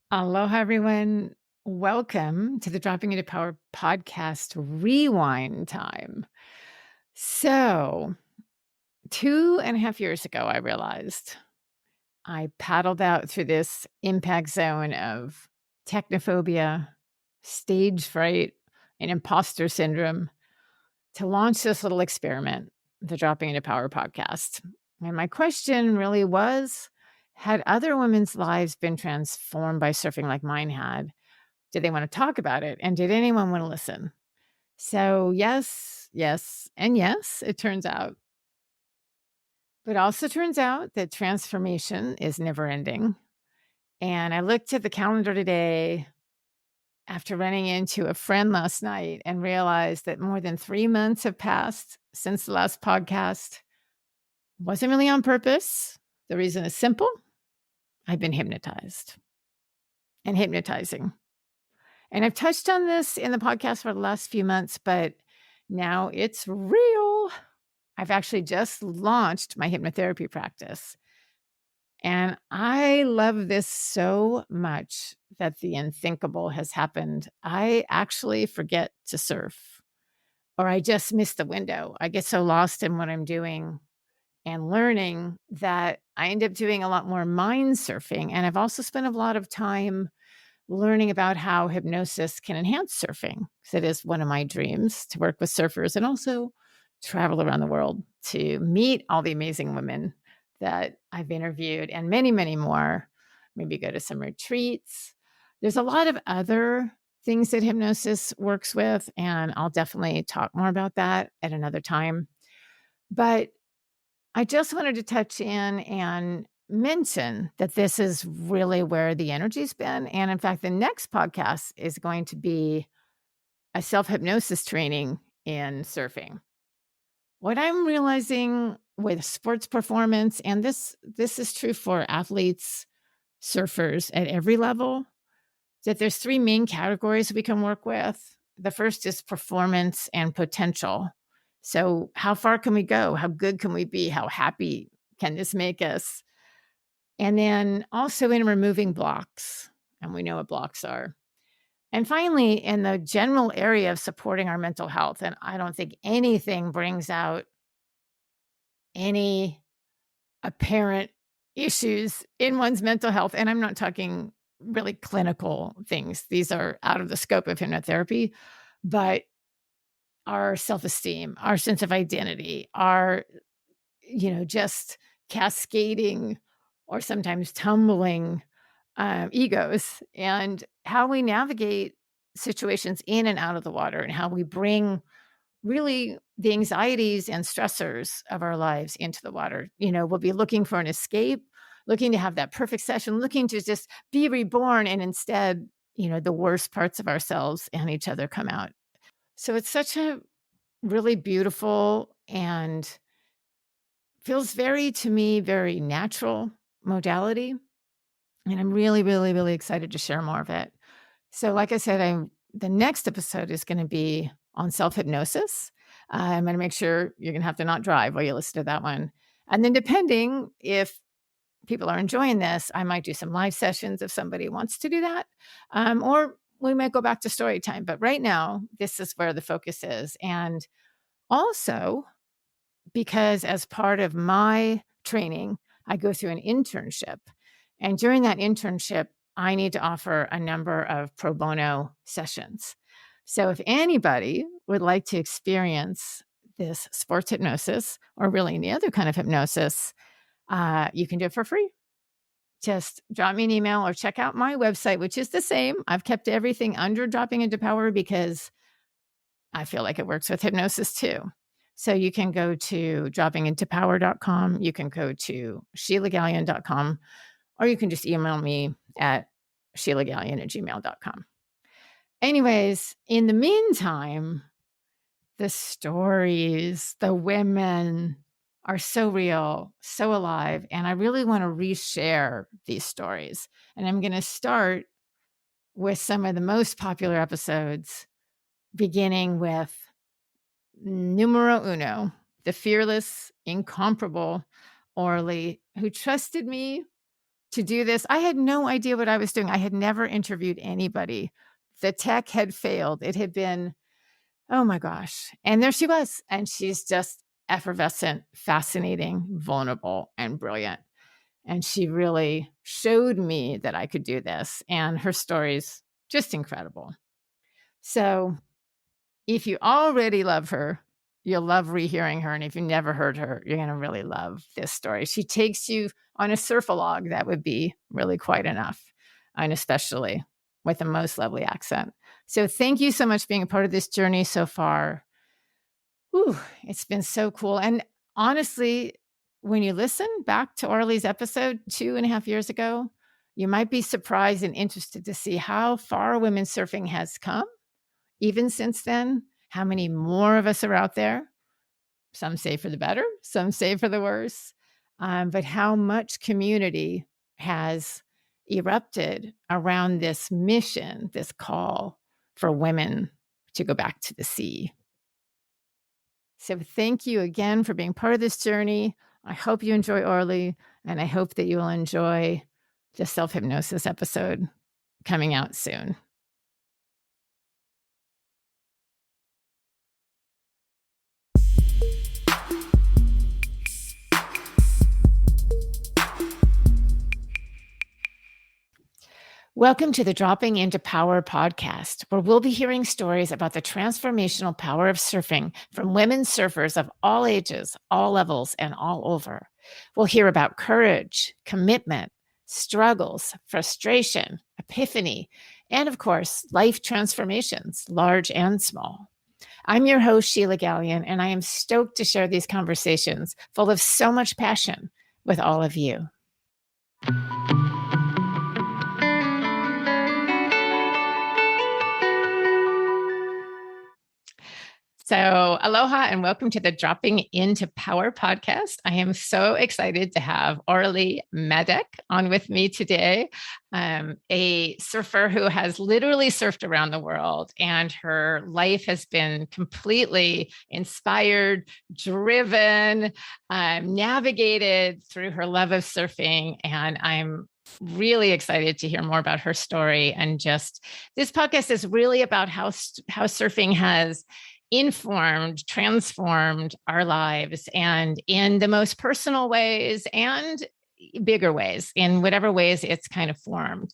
Aloha, everyone. Welcome to the Dropping Into Power podcast rewind time. So, 2.5 years ago, I realized I paddled out through this impact zone of technophobia, stage fright, and impostor syndrome to launch this little experiment, the Dropping Into Power podcast. And my question really was, had other women's lives been transformed by surfing like mine had? Did they want to talk about it? And did anyone want to listen? So, yes, yes, and yes, it turns out. But it also turns out that transformation is never ending. And I looked at the calendar today after running into a friend last night and realized that more than 3 months have passed since the last podcast. Wasn't really on purpose. The reason is simple. I've been hypnotized and hypnotizing. And I've touched on this in the podcast for the last few months, but now it's real. I've actually just launched my hypnotherapy practice. And I love this so much that the unthinkable has happened. I actually forget to surf, or I just miss the window. I get so lost in what I'm doing and learning that I end up doing a lot more mind surfing. And I've also spent a lot of time learning about how hypnosis can enhance surfing. Because it is one of my dreams to work with surfers and also travel around the world to meet all the amazing women that I've interviewed and many, many more. Maybe go to some retreats. There's a lot of other things that hypnosis works with, and I'll definitely talk more about that at another time. But I just wanted to touch in and mention that this is really where the energy's been. And in fact, the next podcast is going to be a self-hypnosis training in surfing. What I'm realizing with sports performance, and this is true for athletes, surfers at every level, that there's three main categories we can work with. The first is performance and potential. So how far can we go? How good can we be? How happy can this make us? And then also in removing blocks, and we know what blocks are. And finally, in the general area of supporting our mental health. And I don't think anything brings out any apparent issues in one's mental health. And I'm not talking really clinical things. These are out of the scope of hypnotherapy, but our self-esteem, our sense of identity, our, just cascading or sometimes tumbling egos, and how we navigate situations in and out of the water, and how we bring really the anxieties and stressors of our lives into the water. We'll be looking for an escape, looking to have that perfect session, looking to just be reborn. And instead, the worst parts of ourselves and each other come out. So it's such a really beautiful and feels very, to me, very natural modality. And I'm really, really, really excited to share more of it. So, like I said, the next episode is going to be on self-hypnosis. I'm going to make sure you're going to have to not drive while you listen to that one. And then depending if people are enjoying this, I might do some live sessions if somebody wants to do that. Or we might go back to story time. But right now, this is where the focus is. And also, because as part of my training, I go through an internship. And during that internship, I need to offer a number of pro bono sessions. So if anybody would like to experience this sports hypnosis or really any other kind of hypnosis, you can do it for free. Just drop me an email or check out my website, which is the same. I've kept everything under Dropping Into Power because I feel like it works with hypnosis too. So you can go to droppingintopower.com. You can go to sheilagallion.com, or you can just email me at sheilagallion@gmail.com. Anyways, in the meantime, the stories, the women are so real, so alive. And I really want to reshare these stories. And I'm going to start with some of the most popular episodes, beginning with numero uno, the fearless, incomparable Aurélie, who trusted me to do this. I had no idea what I was doing. I had never interviewed anybody. The tech had failed. It had been, oh my gosh. And there she was. And she's just effervescent, fascinating, vulnerable, and brilliant. And she really showed me that I could do this. And her story's just incredible. So if you already love her, you'll love rehearing her. And if you never heard her, you're going to really love this story. She takes you on a surf-a-log. That would be really quite enough, and especially with the most lovely accent. So thank you so much for being a part of this journey so far. Whew, it's been so cool. And honestly, when you listen back to Aurélie's episode 2.5 years ago, you might be surprised and interested to see how far women's surfing has come, even since then, how many more of us are out there. Some say for the better, some say for the worse, but how much community has erupted around this mission, this call for women to go back to the sea. So thank you again for being part of this journey. I hope you enjoy Aurélie, and I hope that you will enjoy the self-hypnosis episode coming out soon. Welcome to the Dropping Into Power podcast, where we'll be hearing stories about the transformational power of surfing from women surfers of all ages, all levels, and all over. We'll hear about courage, commitment, struggles, frustration, epiphany, and of course, life transformations, large and small. I'm your host, Sheila Gallion, and I am stoked to share these conversations full of so much passion with all of you. So, aloha and welcome to the Dropping Into Power podcast. I am so excited to have Aurélie Madec on with me today, a surfer who has literally surfed around the world, and her life has been completely inspired, driven, navigated through her love of surfing. And I'm really excited to hear more about her story. And just this podcast is really about how surfing has informed, transformed our lives, and in the most personal ways and bigger ways, in whatever ways it's kind of formed.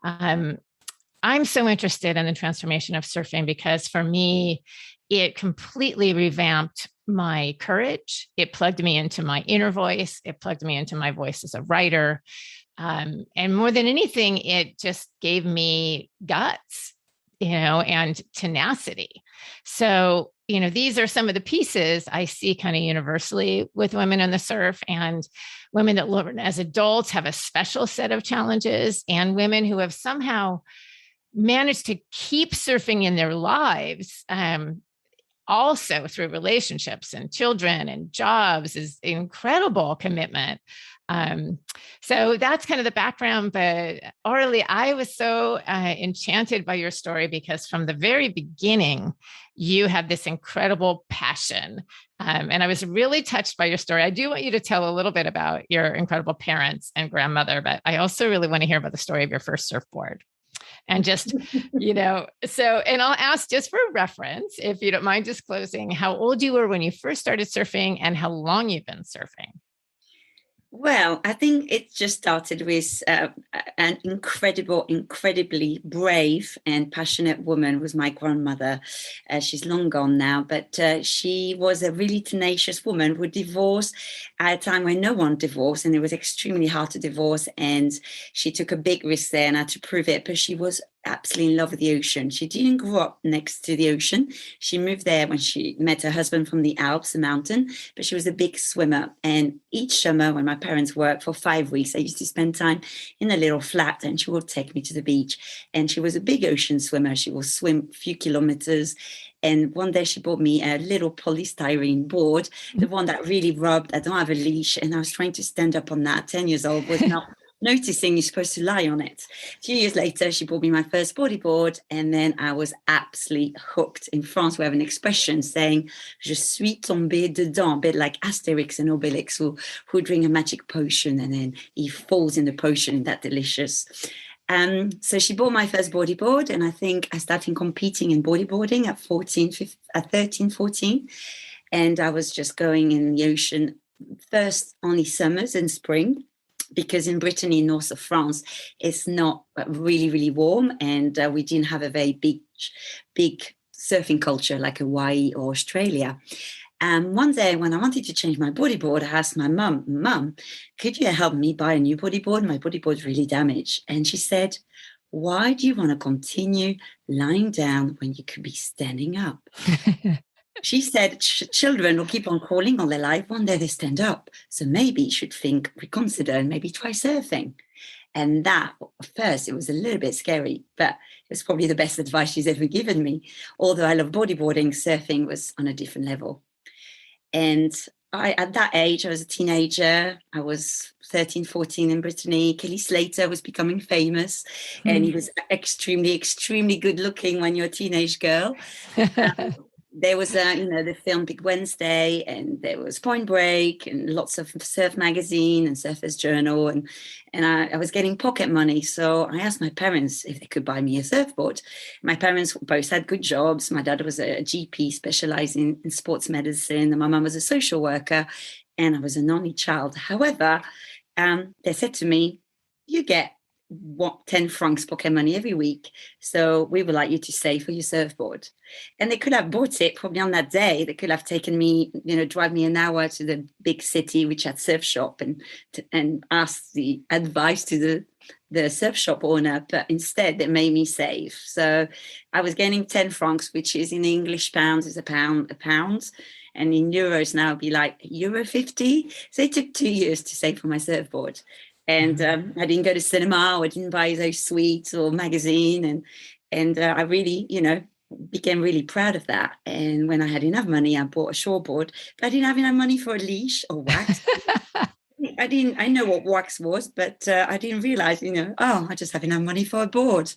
I'm so interested in the transformation of surfing because for me, it completely revamped my courage. It plugged me into my inner voice. It plugged me into my voice as a writer. And more than anything, it just gave me guts, and tenacity. So, these are some of the pieces I see kind of universally with women in the surf, and women that learn as adults have a special set of challenges, and women who have somehow managed to keep surfing in their lives, also through relationships and children and jobs, is incredible commitment. So that's kind of the background. But Aurélie, I was so enchanted by your story because from the very beginning, you had this incredible passion. And I was really touched by your story. I do want you to tell a little bit about your incredible parents and grandmother, but I also really want to hear about the story of your first surfboard. And just, and I'll ask just for reference, if you don't mind disclosing how old you were when you first started surfing and how long you've been surfing. Well, I think it just started with an incredibly brave and passionate woman was my grandmother. She's long gone now, but she was a really tenacious woman who divorced at a time when no one divorced, and it was extremely hard to divorce. And she took a big risk there and had to prove it, but she was absolutely in love with the ocean. She didn't grow up next to the ocean. She moved there when she met her husband from the Alps, the mountain, but she was a big swimmer. And each summer when my parents worked for 5 weeks, I used to spend time in a little flat, and she would take me to the beach. And she was a big ocean swimmer. She would swim a few kilometers. And one day she bought me a little polystyrene board, the one that really rubbed. I don't have a leash. And I was trying to stand up on that. 10 years old was not noticing you're supposed to lie on it. A few years later, she bought me my first bodyboard, and then I was absolutely hooked. In France, we have an expression saying "Je suis tombée dedans," a bit like Asterix and Obelix, who drink a magic potion and then he falls in the potion. That delicious. So she bought my first bodyboard, and I think I started competing in bodyboarding at 13, 14. And I was just going in the ocean first only summers and spring, because in Brittany, north of France, it's not really, really warm. And we didn't have a very big surfing culture like Hawaii or Australia. And one day when I wanted to change my bodyboard, I asked my mum, could you help me buy a new bodyboard? My bodyboard's really damaged. And she said, why do you want to continue lying down when you could be standing up? She said, children will keep on crawling all their life. One day they stand up. So maybe you should reconsider and maybe try surfing. And that, at first, it was a little bit scary, but it was probably the best advice she's ever given me. Although I love bodyboarding, surfing was on a different level. And at that age, I was a teenager. I was 13, 14 in Brittany. Kelly Slater was becoming famous, and he was extremely, extremely good looking when you're a teenage girl. There was, the film Big Wednesday, and there was Point Break, and lots of surf magazine and Surfer's Journal, and I was getting pocket money. So I asked my parents if they could buy me a surfboard. My parents both had good jobs. My dad was a GP specializing in sports medicine, and my mum was a social worker, and I was an only child. However, they said to me, you get 10 francs pocket money every week, so we would like you to save for your surfboard. And they could have bought it probably on that day. They could have taken me, drive me an hour to the big city which had surf shop, and asked the advice to the surf shop owner, but instead they made me save. So I was getting 10 francs, which is in English pounds is a pound, and in euros now it'd be like euro 50. So it took 2 years to save for my surfboard. And I didn't go to cinema, or I didn't buy those sweets or magazine. And I really, became really proud of that. And when I had enough money, I bought a shortboard, but I didn't have enough money for a leash or wax. I know what wax was, but I didn't realize, I just have enough money for a board.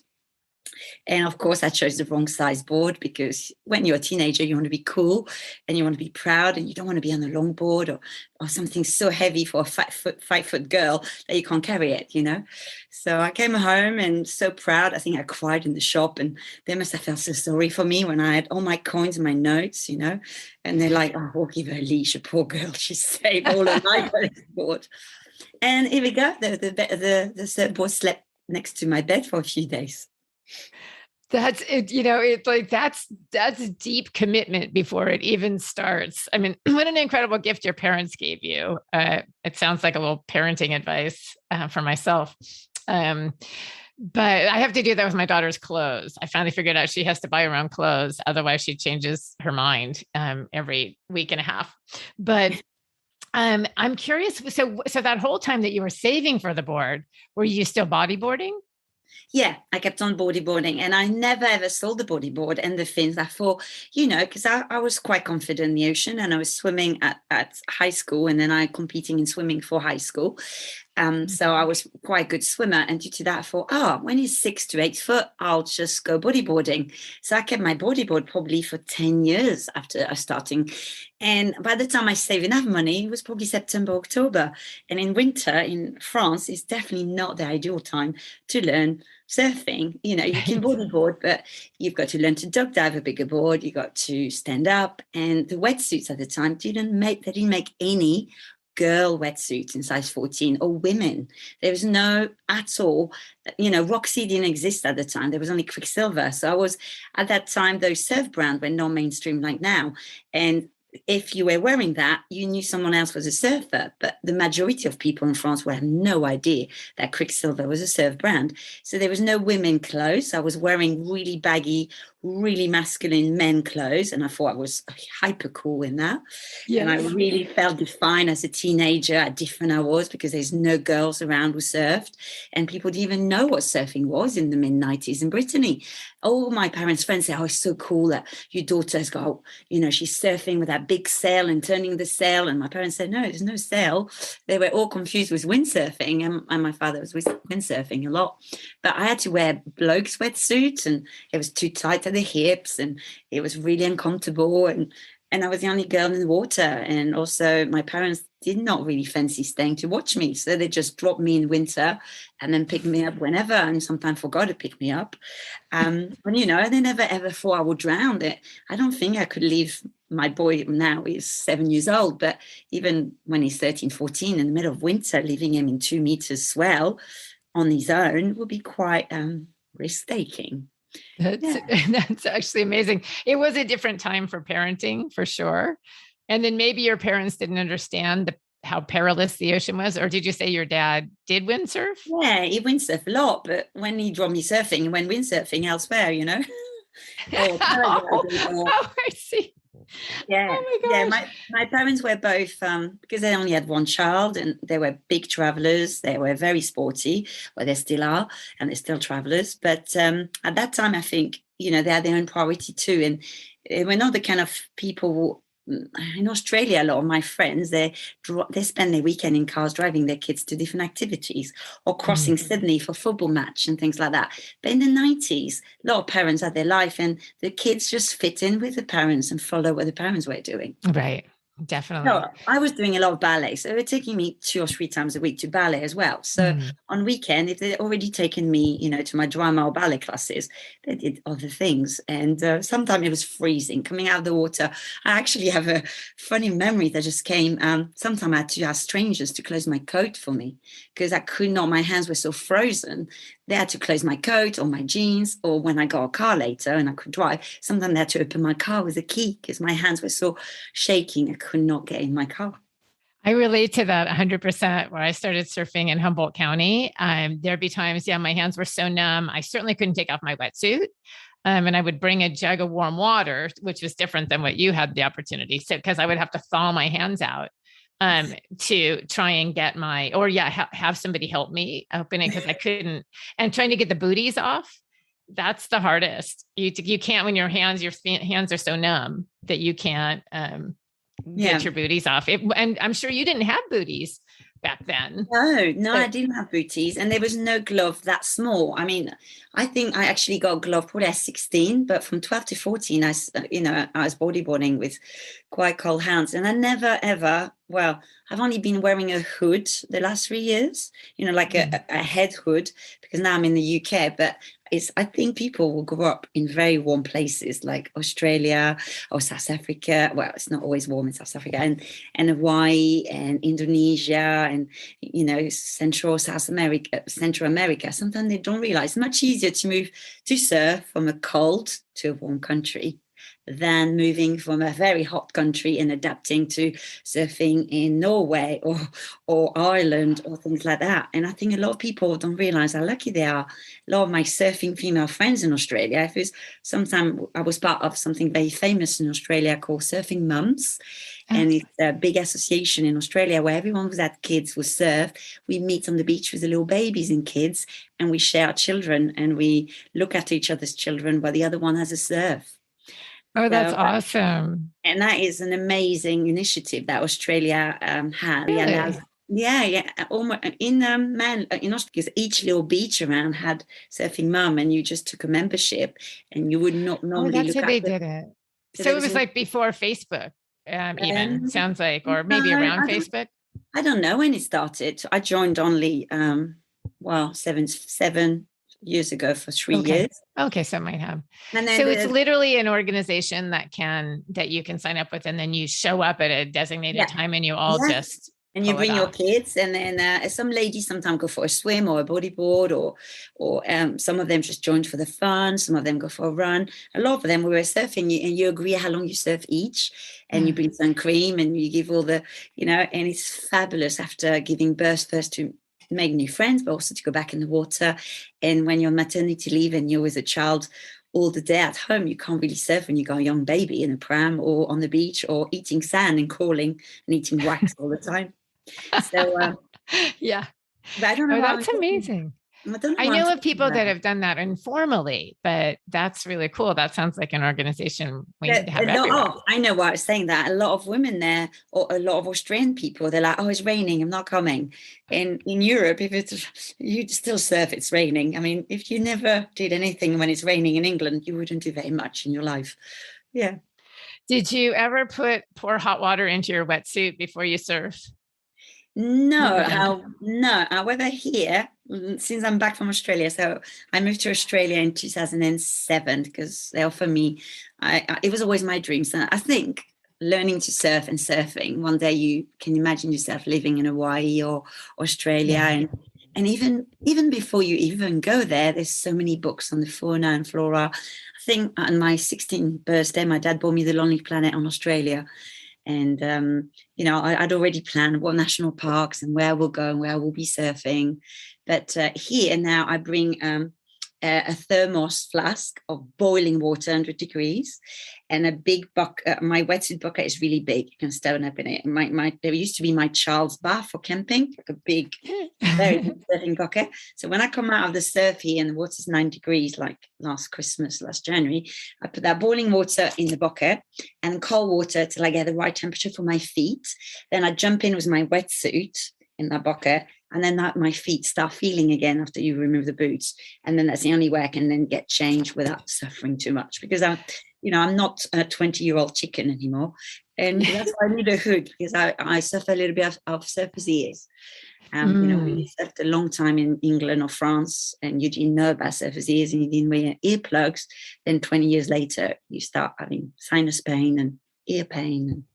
And of course, I chose the wrong size board, because when you're a teenager, you want to be cool and you want to be proud, and you don't want to be on a long board or something so heavy for a 5 foot girl that you can't carry it, So I came home and so proud. I think I cried in the shop, and they must have felt so sorry for me when I had all my coins and my notes, and they're like, oh, we'll give her a leash, a poor girl. She saved all her life on this board. And here we go. The surfboard slept next to my bed for a few days. That's it. It's like, that's deep commitment before it even starts. I mean, what an incredible gift your parents gave you. It sounds like a little parenting advice for myself. But I have to do that with my daughter's clothes. I finally figured out she has to buy her own clothes. Otherwise she changes her mind every week and a half. But I'm curious. So that whole time that you were saving for the board, were you still bodyboarding? Yeah, I kept on bodyboarding, and I never ever sold the bodyboard and the fins. I thought, because I was quite confident in the ocean, and I was swimming at high school, and then I competing in swimming for high school. So I was quite a good swimmer, and due to that I thought, when he's 6 to 8 foot, I'll just go bodyboarding. So I kept my bodyboard probably for 10 years after starting. And by the time I saved enough money, it was probably September, October. And in winter in France, it's definitely not the ideal time to learn surfing. You can bodyboard, but you've got to learn to duck dive a bigger board. You got to stand up. And the wetsuits at the time didn't make any girl wetsuits in size 14 or women. There was no at all. Roxy didn't exist at the time. There was only Quicksilver. So I was at that time, those surf brands were not mainstream like now. And if you were wearing that, you knew someone else was a surfer, but the majority of people in France would have no idea that Quicksilver was a surf brand. So there was no women clothes. I was wearing really baggy, really masculine men clothes, and I thought I was hyper cool in that. Yes. And I really felt defined as a teenager how different I was, because there's no girls around who surfed, and people didn't even know what surfing was in the mid-90s in Brittany. All my parents' friends say, oh, it's so cool that your daughter's got, she's surfing with that that big sail and turning the sail. And my parents said, no, there's no sail. They were all confused with windsurfing. And my father was windsurfing a lot. But I had to wear bloke sweatsuits, and it was too tight at the hips, and it was really uncomfortable. And I was the only girl in the water. And also my parents did not really fancy staying to watch me. So they just dropped me in winter and then picked me up whenever, and sometimes forgot to pick me up. And, you know, they never ever thought I would drown. I don't think I could leave my boy. Now he's 7 years old, but even when he's 13, 14, in the middle of winter, leaving him in 2 meters swell on his own would be quite risk-taking. That's actually amazing. It was a different time for parenting, for sure. And then maybe your parents didn't understand how perilous the ocean was. Or did you say your dad did windsurf? Yeah, he windsurfed a lot, but when he dropped me surfing, he went windsurfing elsewhere, you know. Oh, I see. yeah, oh my yeah. gosh. My parents were both because they only had one child, and they were big travelers. They were very sporty, well, they still are, and they're still travelers. But at that time, I think, you know, they had their own priority too, and we're not the kind of people who, in Australia, a lot of my friends, they spend their weekend in cars driving their kids to different activities, or crossing Sydney for football match and things like that. But in the 90s, a lot of parents had their life, and the kids just fit in with the parents and follow what the parents were doing. Right. Definitely. No, I was doing a lot of ballet. So they were taking me 2 or 3 times a week to ballet as well. So on weekend, if they'd already taken me, you know, to my drama or ballet classes, they did other things. And sometimes it was freezing coming out of the water. I actually have a funny memory that just came. Sometimes I had to ask strangers to close my coat for me because I could not, my hands were so frozen. They had to close my coat or my jeans, or when I got a car later and I could drive, sometimes they had to open my car with a key because my hands were so shaking. I could not get in my car. I relate to that 100%. Where I started surfing in Humboldt County, there'd be times, my hands were so numb. I certainly couldn't take off my wetsuit. And I would bring a jug of warm water, which was different than what you had the opportunity. So, because I would have to thaw my hands out to try and get have somebody help me open it because I couldn't, and trying to get the booties off. That's the hardest. You can't, when your hands are so numb that you can't get your booties off. And I'm sure you didn't have booties back then. No, I didn't have booties, and there was no glove that small. I mean, I think I actually got a glove probably at 16, but from 12 to 14, I was bodyboarding with quite cold hands, and I never ever. Well, I've only been wearing a hood the last 3 years, like a head hood, because now I'm in the UK, but I think people will grow up in very warm places like Australia or South Africa. Well, it's not always warm in South Africa, and Hawaii and Indonesia and, Central America. Sometimes they don't realize it's much easier to move to surf from a cold to a warm country than moving from a very hot country and adapting to surfing in Norway or Ireland or things like that. And I think a lot of people don't realize how lucky they are. A lot of my surfing female friends in Australia, sometimes I was part of something very famous in Australia called Surfing Mums. And it's a big association in Australia where everyone who's had kids will surf. We meet on the beach with the little babies and kids, and we share our children, and we look after each other's children while the other one has a surf. Oh, that's awesome. And that is an amazing initiative that Australia had. Really? Yeah. Almost in Australia, because each little beach around had Surfing Mum, and you just took a membership, and you would not normally that's how they did it. So it was like before Facebook, even sounds like, or maybe around Facebook. I don't know when it started. I joined only 7 years ago for 3 years. Okay, so it might have. And then it's literally an organization that you can sign up with, and then you show up at a designated time, and you all just and you bring your kids, and then some ladies sometimes go for a swim or a bodyboard, or some of them just joined for the fun. Some of them go for a run. A lot of them we were surfing, and you agree how long you surf each, and you bring sun cream, and you give all the, and it's fabulous after giving birth, first to make new friends, but also to go back in the water. And when you're on maternity leave and you're with a child all the day at home, you can't really surf when you got a young baby in a pram or on the beach or eating sand and crawling and eating wax all the time. So yeah, but I don't know. That's amazing. I don't know I why I'm know of talking people about that it. have done that informally, but that's really cool. That sounds like an organization we need to have everywhere. Oh, I know why I was saying that. A lot of women there, or a lot of Australian people, they're like, "Oh, it's raining. I'm not coming." In Europe, if it's you still surf, it's raining. I mean, if you never did anything when it's raining in England, you wouldn't do very much in your life. Yeah. Did you ever pour hot water into your wetsuit before you surf? No, Never did. no. However, here, since I'm back from Australia, so I moved to Australia in 2007 because they offer me. It was always my dream. So I think learning to surf and surfing. One day you can imagine yourself living in Hawaii or Australia, Yeah. and even before you even go there, there's so many books on the fauna and flora. I think on my 16th birthday, my dad bought me The Lonely Planet on Australia. And I'd already planned what national parks and where we'll go and where we'll be surfing. But here now I bring a thermos flask of boiling water, 100 degrees, and a big bucket. My wetsuit bucket is really big. You can stand up in it. There used to be my child's bath for camping, like a big, very big surfing bucket. So when I come out of the surf here and the water's 9 degrees, like last January, I put that boiling water in the bucket and cold water till I get the right temperature for my feet. Then I jump in with my wetsuit in that bucket, and then my feet start feeling again after you remove the boots. And then that's the only way I can then get changed without suffering too much, because I'm not a 20-year-old chicken anymore. And that's why I need a hood, because I suffer a little bit of surface ears. When you served a long time in England or France and you didn't know about surface ears and you didn't wear earplugs, then 20 years later, you start having sinus pain and ear pain.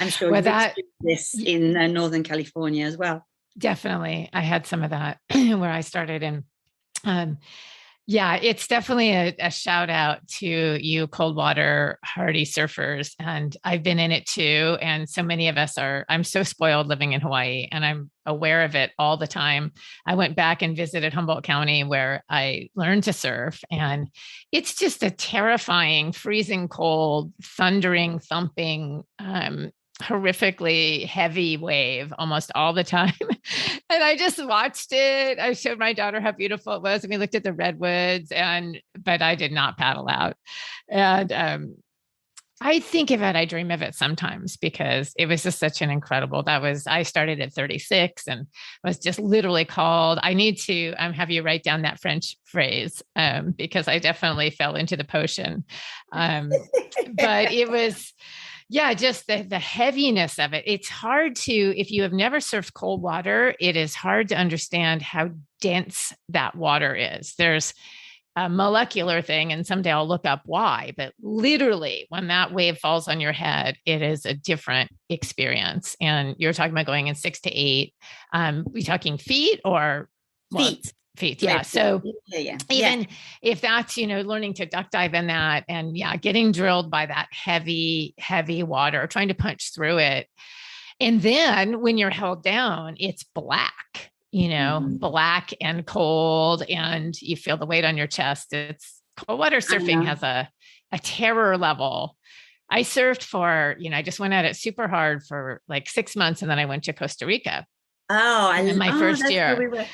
I'm sure Well, you've that experienced this in Northern California as well. definitely. I had some of that where I started. And yeah, it's definitely a shout out to you, cold water hardy surfers. And I've been in it too. And so many of us I'm so spoiled living in Hawaii, and I'm aware of it all the time. I went back and visited Humboldt County where I learned to surf. And it's just a terrifying, freezing cold, thundering, thumping, horrifically heavy wave almost all the time. And I just watched it. I showed my daughter how beautiful it was, and we looked at the redwoods, but I did not paddle out. And I think of it, I dream of it sometimes, because it was just such an incredible, I started at 36 and was just literally called. I need to have you write down that French phrase, because I definitely fell into the potion. But it was, yeah, just the heaviness of it. It's hard if you have never surfed cold water, it is hard to understand how dense that water is. There's a molecular thing, and someday I'll look up why, but literally when that wave falls on your head, it is a different experience. And you're talking about going in 6 to 8. We talking feet or feet? Feet. Yeah. So yeah. Even if that's, learning to duck dive in that, and getting drilled by that heavy, heavy water, trying to punch through it. And then when you're held down, it's black, black and cold, and you feel the weight on your chest. It's cold water surfing has a terror level. I surfed for, I just went at it super hard for like 6 months. And then I went to Costa Rica. My first year.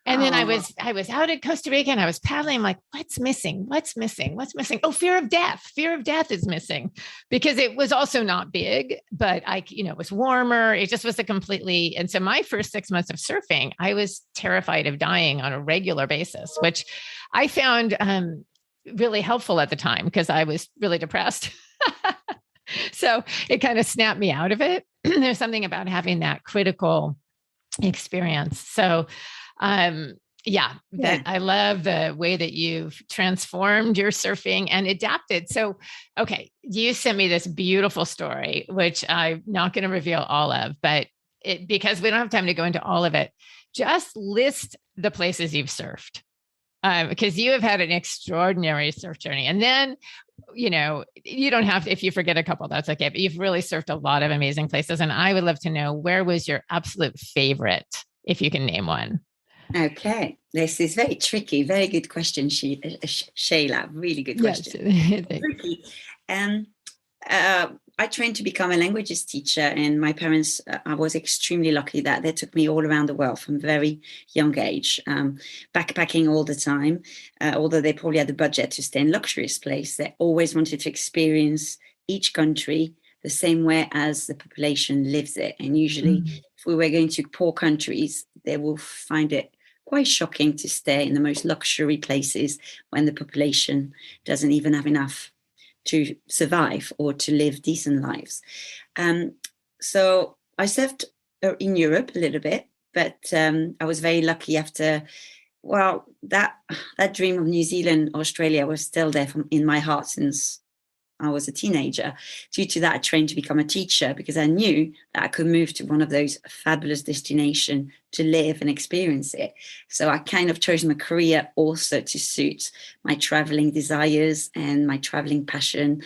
And then I was out at Costa Rica and I was paddling. I'm like, what's missing? What's missing? What's missing? Oh, fear of death. Fear of death is missing, because it was also not big, but it was warmer. It just was and so my first 6 months of surfing, I was terrified of dying on a regular basis, which I found really helpful at the time, because I was really depressed. So it kind of snapped me out of it. There's something about having that critical experience. So I love the way that you've transformed your surfing and adapted. So, okay, you sent me this beautiful story, which I'm not going to reveal all of, but because we don't have time to go into all of it, just list the places you've surfed, because you have had an extraordinary surf journey. And then, you don't have to, if you forget a couple, that's okay, but you've really surfed a lot of amazing places. And I would love to know, where was your absolute favorite, if you can name one? Okay, this is very tricky. Very good question, Sheila. Really good question. Yes. Tricky. I trained to become a languages teacher, and my parents, I was extremely lucky that they took me all around the world from a very young age, backpacking all the time. Although they probably had the budget to stay in luxurious place, they always wanted to experience each country the same way as the population lives it. And usually, if we were going to poor countries, they will find it quite shocking to stay in the most luxury places when the population doesn't even have enough to survive or to live decent lives. So I served in Europe a little bit, but I was very lucky after, well, that dream of New Zealand, Australia was still there in my heart since I was a teenager. Due to that, I trained to become a teacher because I knew that I could move to one of those fabulous destinations to live and experience it. So I kind of chose my career also to suit my traveling desires and my traveling passion.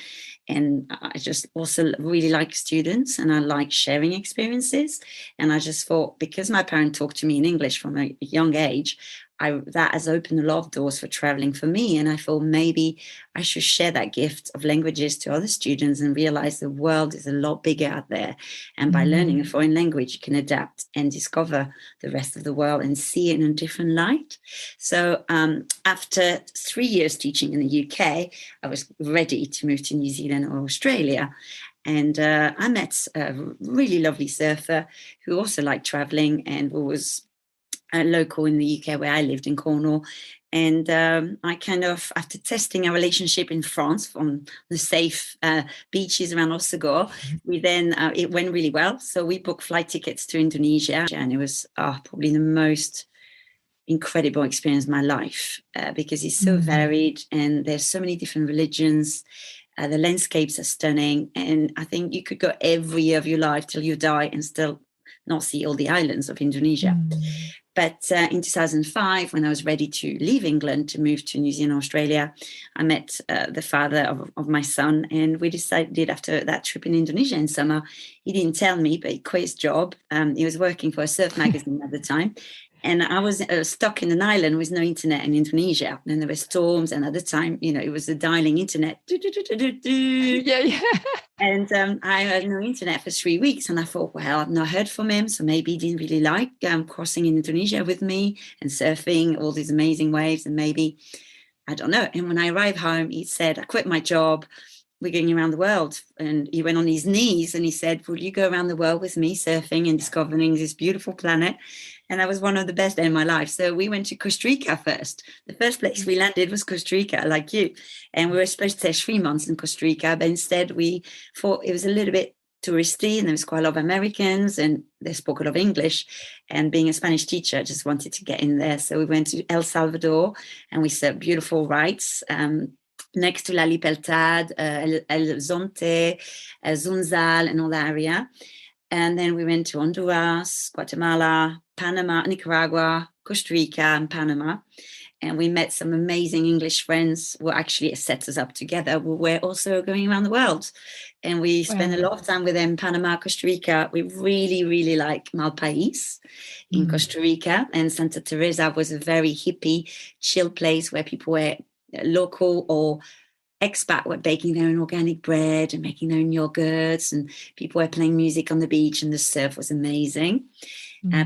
And I just also really like students and I like sharing experiences. And I just thought, because my parents talked to me in English from a young age, that has opened a lot of doors for traveling for me. And I thought maybe I should share that gift of languages to other students and realize the world is a lot bigger out there. And by learning a foreign language, you can adapt and discover the rest of the world and see it in a different light. So after 3 years teaching in the UK, I was ready to move to New Zealand or Australia. And I met a really lovely surfer who also liked traveling and was local in the UK where I lived in Cornwall. And I kind of, after testing our relationship in France on the safe beaches around Osegor, we then, it went really well. So we booked flight tickets to Indonesia. And it was probably the most incredible experience of my life because it's so varied and there's so many different religions. The landscapes are stunning. And I think you could go every year of your life till you die and still not see all the islands of Indonesia. But in 2005, when I was ready to leave England to move to New Zealand, Australia, I met the father of my son. And we decided after that trip in Indonesia in summer, he didn't tell me, but he quit his job. He was working for a surf magazine at the time. And I was stuck in an island with no internet in Indonesia. And there were storms. And at the time, it was a dialing internet. Yeah. And I had no internet for 3 weeks. And I thought, well, I've not heard from him. So maybe he didn't really like crossing in Indonesia with me and surfing all these amazing waves. And maybe, I don't know. And when I arrived home, he said, I quit my job. We're going around the world. And he went on his knees and he said, will you go around the world with me surfing and discovering this beautiful planet? And that was one of the best days in my life. So we went to Costa Rica first. The first place we landed was Costa Rica, like you. And we were supposed to stay 3 months in Costa Rica, but instead we thought it was a little bit touristy and there was quite a lot of Americans and they spoke a lot of English. And being a Spanish teacher, I just wanted to get in there. So we went to El Salvador and we saw beautiful rides next to La Libertad, El Zonte, Zunzal, and all that area. And then we went to Honduras, Guatemala, Panama, Nicaragua, Costa Rica, and Panama. And we met some amazing English friends who actually set us up together. We were also going around the world. And we spent a lot of time with them in Panama, Costa Rica. We really, really like Malpais in Costa Rica. And Santa Teresa was a very hippie, chill place where people were local or expat were baking their own organic bread and making their own yogurts, and people were playing music on the beach, and the surf was amazing.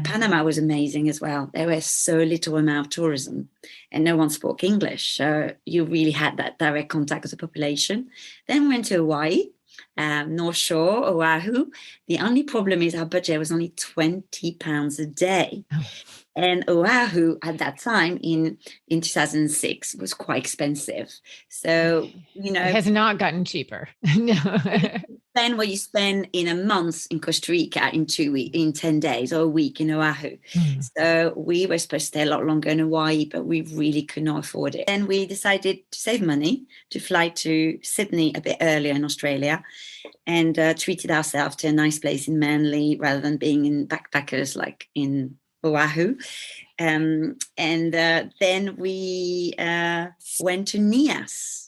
Panama was amazing as well. There was so little amount of tourism and no one spoke English. So you really had that direct contact with the population. Then we went to Hawaii, North Shore, Oahu. The only problem is our budget was only £20 a day. And Oahu at that time in 2006 was quite expensive. So, it has not gotten cheaper. No. Spend what you spend in a month in Costa Rica in 2 weeks, in 10 days or a week in Oahu. So we were supposed to stay a lot longer in Hawaii, but we really could not afford it. Then we decided to save money to fly to Sydney a bit earlier in Australia and treated ourselves to a nice place in Manly rather than being in backpackers like in Oahu. Then we went to Nias.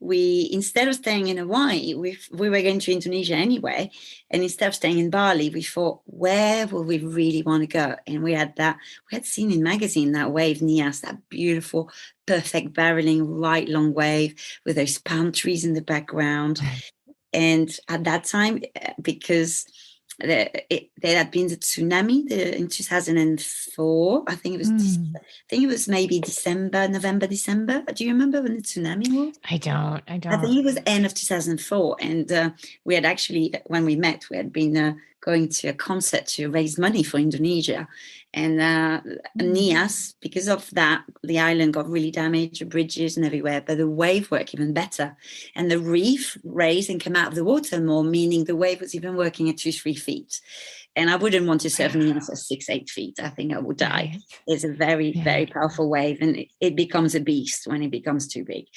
Instead of staying in Hawaii, we were going to Indonesia anyway. And instead of staying in Bali, we thought, where will we really want to go? And we had seen in magazine that wave, Nias, that beautiful, perfect barreling, right long wave with those palm trees in the background. And at that time, because there had been the tsunami in 2004. I think it was maybe November, December. Do you remember when the tsunami was? I don't. I think it was end of 2004. And we had actually, when we met, we had been going to a concert to raise money for Indonesia. And Nias, because of that, the island got really damaged, the bridges and everywhere, but the wave worked even better. And the reef raised and came out of the water more, meaning the wave was even working at 2-3 feet. And I wouldn't want to surf Nias at 6-8 feet. I think I would die. Right. It's a very, very powerful wave, and it becomes a beast when it becomes too big.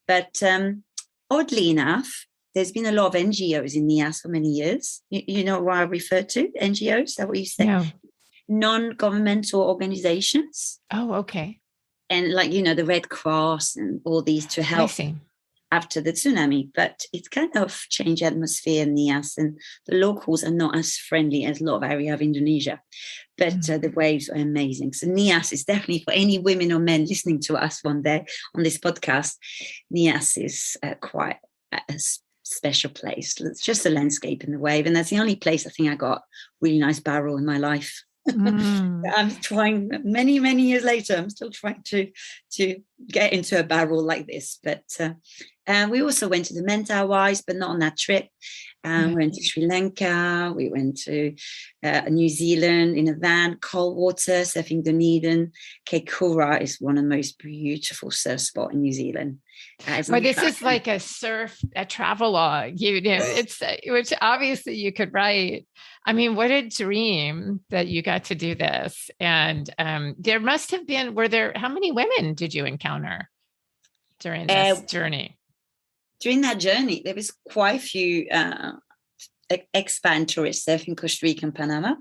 But oddly enough, there's been a lot of NGOs in Nias for many years. You know what I refer to? NGOs? Is that what you say? No. Non-governmental organizations. Oh, okay. And the Red Cross and all these to help after the tsunami. But it's kind of changed atmosphere in Nias, and the locals are not as friendly as a lot of area of Indonesia. But the waves are amazing. So Nias is definitely, for any women or men listening to us one day on this podcast, Nias is quite a special place. It's just the landscape and the wave. And that's the only place I think I got really nice barrel in my life. I'm trying many years later. I'm still trying to get into a barrel like this. But we also went to the Mentawais, but not on that trip. We went to Sri Lanka. We went to New Zealand in a van, cold water, surfing Dunedin. Keikura is one of the most beautiful surf spots in New Zealand. Well, this is like a travelogue, it's which obviously you could write. I mean, what a dream that you got to do this. And there must have been, how many women did you encounter during this journey? During that journey, there was quite a few expat tourists surfing Costa Rica and Panama.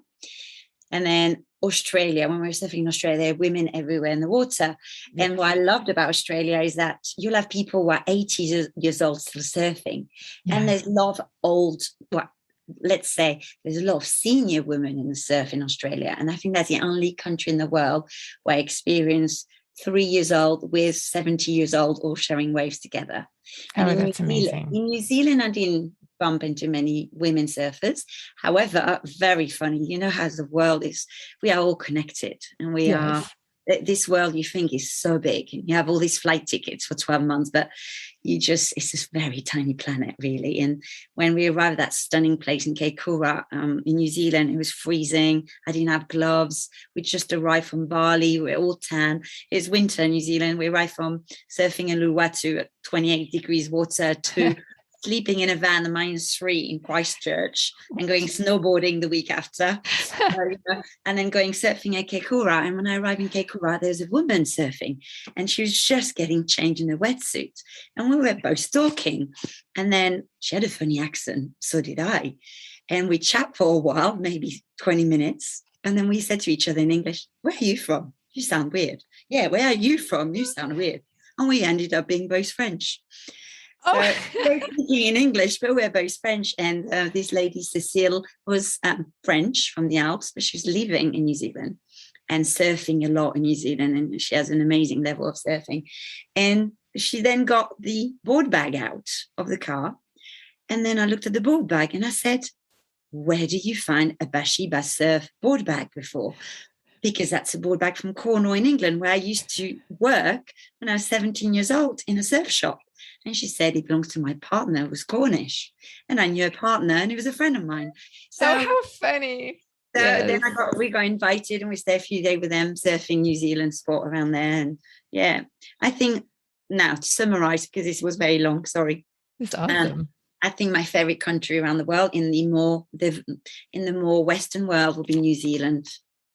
And then Australia, when we were surfing in Australia, there are women everywhere in the water. Yes. And what I loved about Australia is that you'll have people who are 80 years old still surfing. Yeah. And there's a lot of let's say there's a lot of senior women in the surf in Australia. And I think that's the only country in the world where I experienced 3 years old with 70 years old all sharing waves together. Oh, that's amazing. In New Zealand, I didn't bump into many women surfers. However, very funny, how the world is, we are all connected, and we are, this world you think is so big, and you have all these flight tickets for 12 months, but it's this very tiny planet, really. And when we arrived at that stunning place in Keikura in New Zealand, it was freezing. I didn't have gloves. We just arrived from Bali. We're all tan. It's winter in New Zealand. We arrived from surfing in Uluwatu at 28 degrees water to sleeping in a van at -3 in Christchurch, and going snowboarding the week after, and then going surfing at Keikura. And when I arrived in Keikura, there was a woman surfing, and she was just getting changed in a wetsuit, and we were both talking. And then she had a funny accent, so did I, and we chat for a while, maybe 20 minutes, and then we said to each other in English, "Where are you from? You sound weird." "Yeah, where are you from? You sound weird." And we ended up being both French. So we're speaking in English, but we're both French. And this lady, Cecile, was French from the Alps, but she was living in New Zealand and surfing a lot in New Zealand. And she has an amazing level of surfing. And she then got the board bag out of the car. And then I looked at the board bag and I said, "Where did you find a Bashiba surf board bag before?" Because that's a board bag from Cornwall in England, where I used to work when I was 17 years old in a surf shop. And she said it belongs to my partner, who was Cornish. And I knew a partner, and he was a friend of mine. So how funny. So then we got invited, and we stayed a few days with them, surfing New Zealand sport around there. And I think now to summarize, because this was very long, sorry. It's awesome. I think my favorite country around the world in the more Western world will be New Zealand,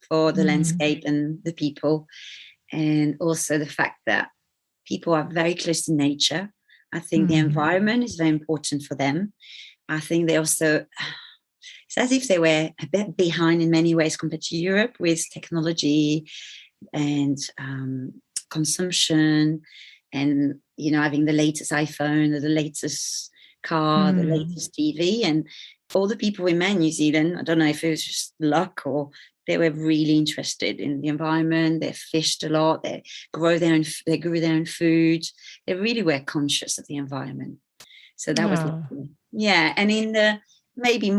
for the landscape and the people. And also the fact that people are very close to nature. I think the environment is very important for them. I think they also, it's as if they were a bit behind in many ways compared to Europe with technology and consumption, and, having the latest iPhone or the latest car, the latest TV. And all the people we met in New Zealand, I don't know if it was just luck or they were really interested in the environment. They fished a lot. They grew their own food. They really were conscious of the environment. So that was lovely. Yeah, and in the maybe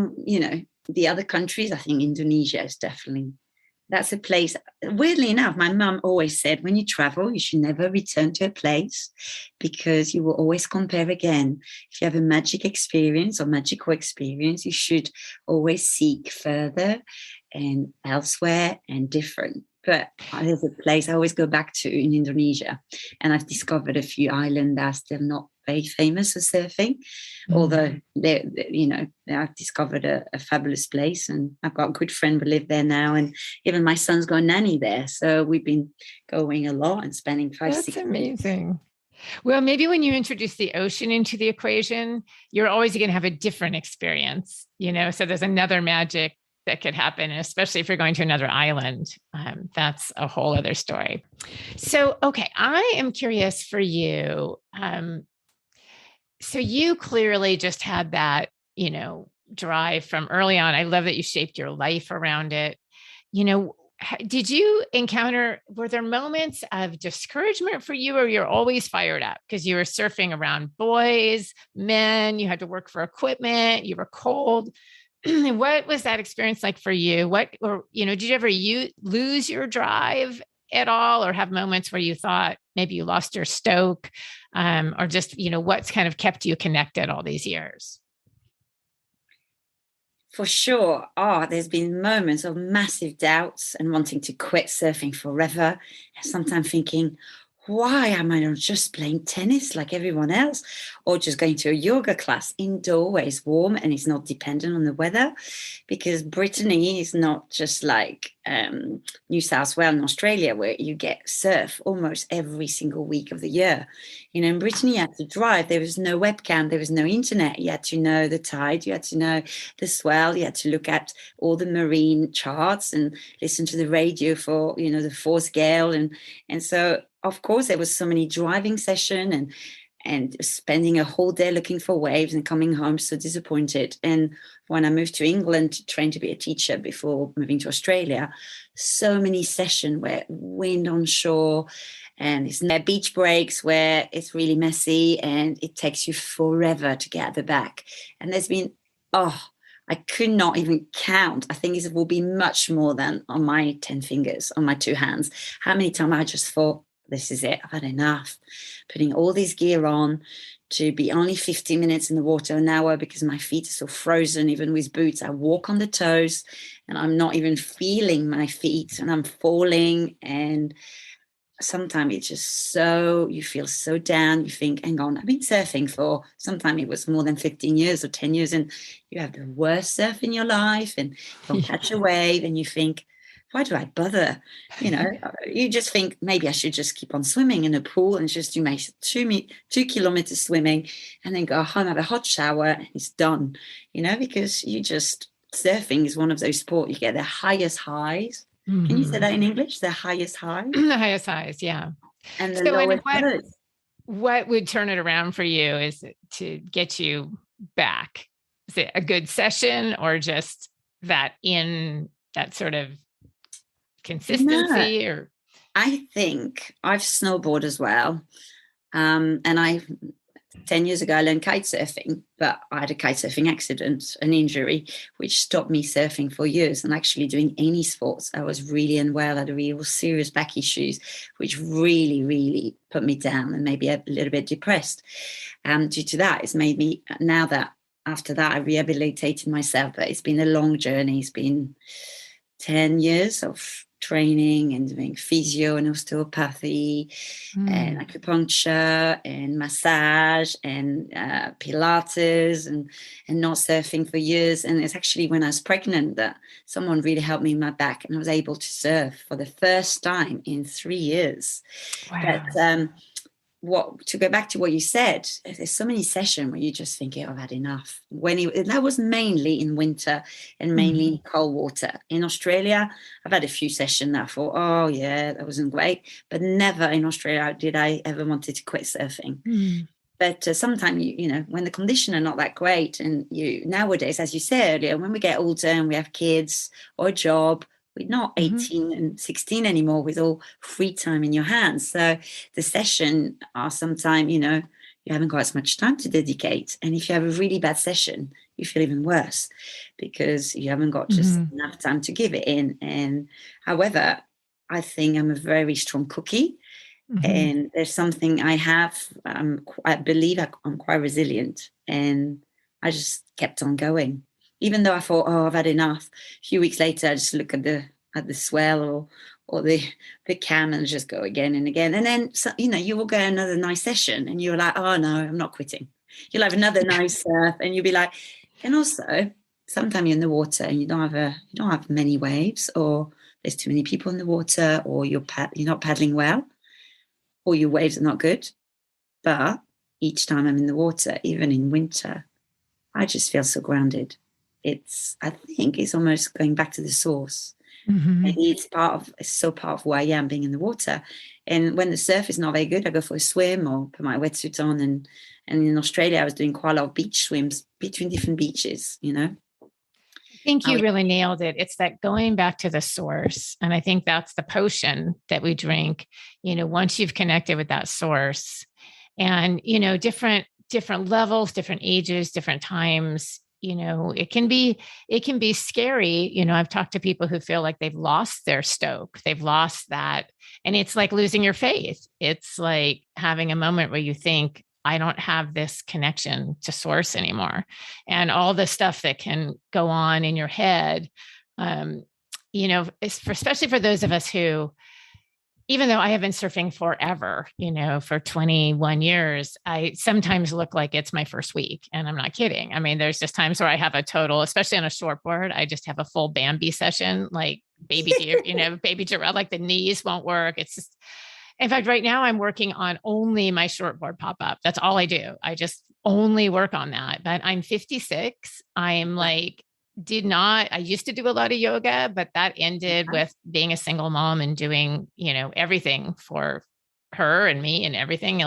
the other countries, I think Indonesia is definitely, that's a place. Weirdly enough, my mum always said when you travel, you should never return to a place because you will always compare again. If you have a magic experience or magical experience, you should always seek further and elsewhere and different. But there's a place I always go back to in Indonesia, and I've discovered a few islands that are still not very famous for surfing, although I've discovered a fabulous place, and I've got a good friend who live there now, and even my son's got a nanny there, so we've been going a lot and spending That's 6 weeks. amazing. Well, maybe when you introduce the ocean into the equation, you're always going to have a different experience, so there's another magic that could happen, especially if you're going to another island. That's a whole other story. So, okay, I am curious for you. So you clearly just had that, drive from early on. I love that you shaped your life around it. Did you encounter, were there moments of discouragement for you, or you're always fired up because you were surfing around boys, men, you had to work for equipment, you were cold? What was that experience like for you? Did you ever lose your drive at all, or have moments where you thought maybe you lost your stoke, or just, what's kind of kept you connected all these years? For sure. There's been moments of massive doubts and wanting to quit surfing forever. And sometimes thinking, why am I not just playing tennis like everyone else, or just going to a yoga class indoor where it's warm and it's not dependent on the weather? Because Brittany is not just like New South Wales in Australia, where you get surf almost every single week of the year. In Brittany, you had to drive. There was no webcam. There was no internet. You had to know the tide. You had to know the swell. You had to look at all the marine charts and listen to the radio for, the force gale. And so, of course, there was so many driving session and spending a whole day looking for waves and coming home so disappointed. And when I moved to England to train to be a teacher before moving to Australia, so many sessions where wind on shore, and it's there beach breaks where it's really messy and it takes you forever to get the back. And there's been, I could not even count. I think it will be much more than on my 10 fingers, on my 2 hands. How many times I just thought, this is it, I've had enough. Putting all this gear on to be only 15 minutes in the water an hour because my feet are so frozen, even with boots. I walk on the toes and I'm not even feeling my feet and I'm falling. And sometimes it's just you feel so down. You think, hang on, I've been surfing for, sometimes it was more than 15 years or 10 years, and you have the worst surf in your life and don't catch a wave, and you think, why do I bother? You just think maybe I should just keep on swimming in a pool and just do my 2 kilometers swimming and then go home, have a hot shower, and it's done. Because surfing is one of those sports, you get the highest highs. Mm-hmm. Can you say that in English? The highest highs? The highest highs, yeah. And the lowest lows. What would turn it around for you is to get you back? Is it a good session or just that sort of consistency? Or I think I've snowboarded as well. And 10 years ago, I learned kite surfing, but I had a kite surfing accident, an injury, which stopped me surfing for years and actually doing any sports. I was really unwell, I had a real serious back issues, which really, really put me down and maybe a little bit depressed. Due to that, it's made me, after that, I rehabilitated myself, but it's been a long journey. It's been 10 years of training and doing physio and osteopathy and acupuncture and massage and Pilates and not surfing for years. And it's actually when I was pregnant that someone really helped me in my back and I was able to surf for the first time in 3 years. Wow. But to go back to what you said, there's so many sessions where you just think, I've had enough. That was mainly in winter and mainly in cold water. In Australia, I've had a few sessions that I thought, that wasn't great. But never in Australia did I ever wanted to quit surfing. But sometimes, when the conditions are not that great, and nowadays, as you said earlier, when we get older and we have kids or a job, we're not 18 and 16 anymore with all free time in your hands. So the session are sometimes, you're you haven't got as much time to dedicate. And if you have a really bad session, you feel even worse because you haven't got just enough time to give it in. And however, I think I'm a very strong cookie. And there's something I have, I believe I'm quite resilient. And I just kept on going. Even though I thought, oh, I've had enough. A few weeks later, I just look at the swell or the can and just go again and again. And then, so, you will go another nice session and you're like, oh no, I'm not quitting. You'll have another nice surf and you'll be like, and also sometimes you're in the water and you don't have many waves, or there's too many people in the water, or you're not paddling well, or your waves are not good. But each time I'm in the water, even in winter, I just feel so grounded. I think it's almost going back to the source. Maybe it's so part of who I am, being in the water. And when the surf is not very good, I go for a swim or put my wetsuit on. And in Australia, I was doing quite a lot of beach swims between different beaches, I think you really nailed it. It's that going back to the source. And I think that's the potion that we drink, once you've connected with that source. And, different levels, different ages, different times, it can be scary. I've talked to people who feel like they've lost their stoke. They've lost that. And it's like losing your faith. It's like having a moment where you think, I don't have this connection to source anymore. And all the stuff that can go on in your head, especially for those of us who, even though I have been surfing forever, for 21 years, I sometimes look like it's my first week. And I'm not kidding. I mean, there's just times where I have a total, especially on a shortboard, I just have a full Bambi session, like baby deer, baby giraffe, like the knees won't work. It's just, in fact, right now I'm working on only my shortboard pop-up. That's all I do. I just only work on that. But I'm 56. I'm like, I used to do a lot of yoga, but that ended with being a single mom and doing, everything for her and me and everything.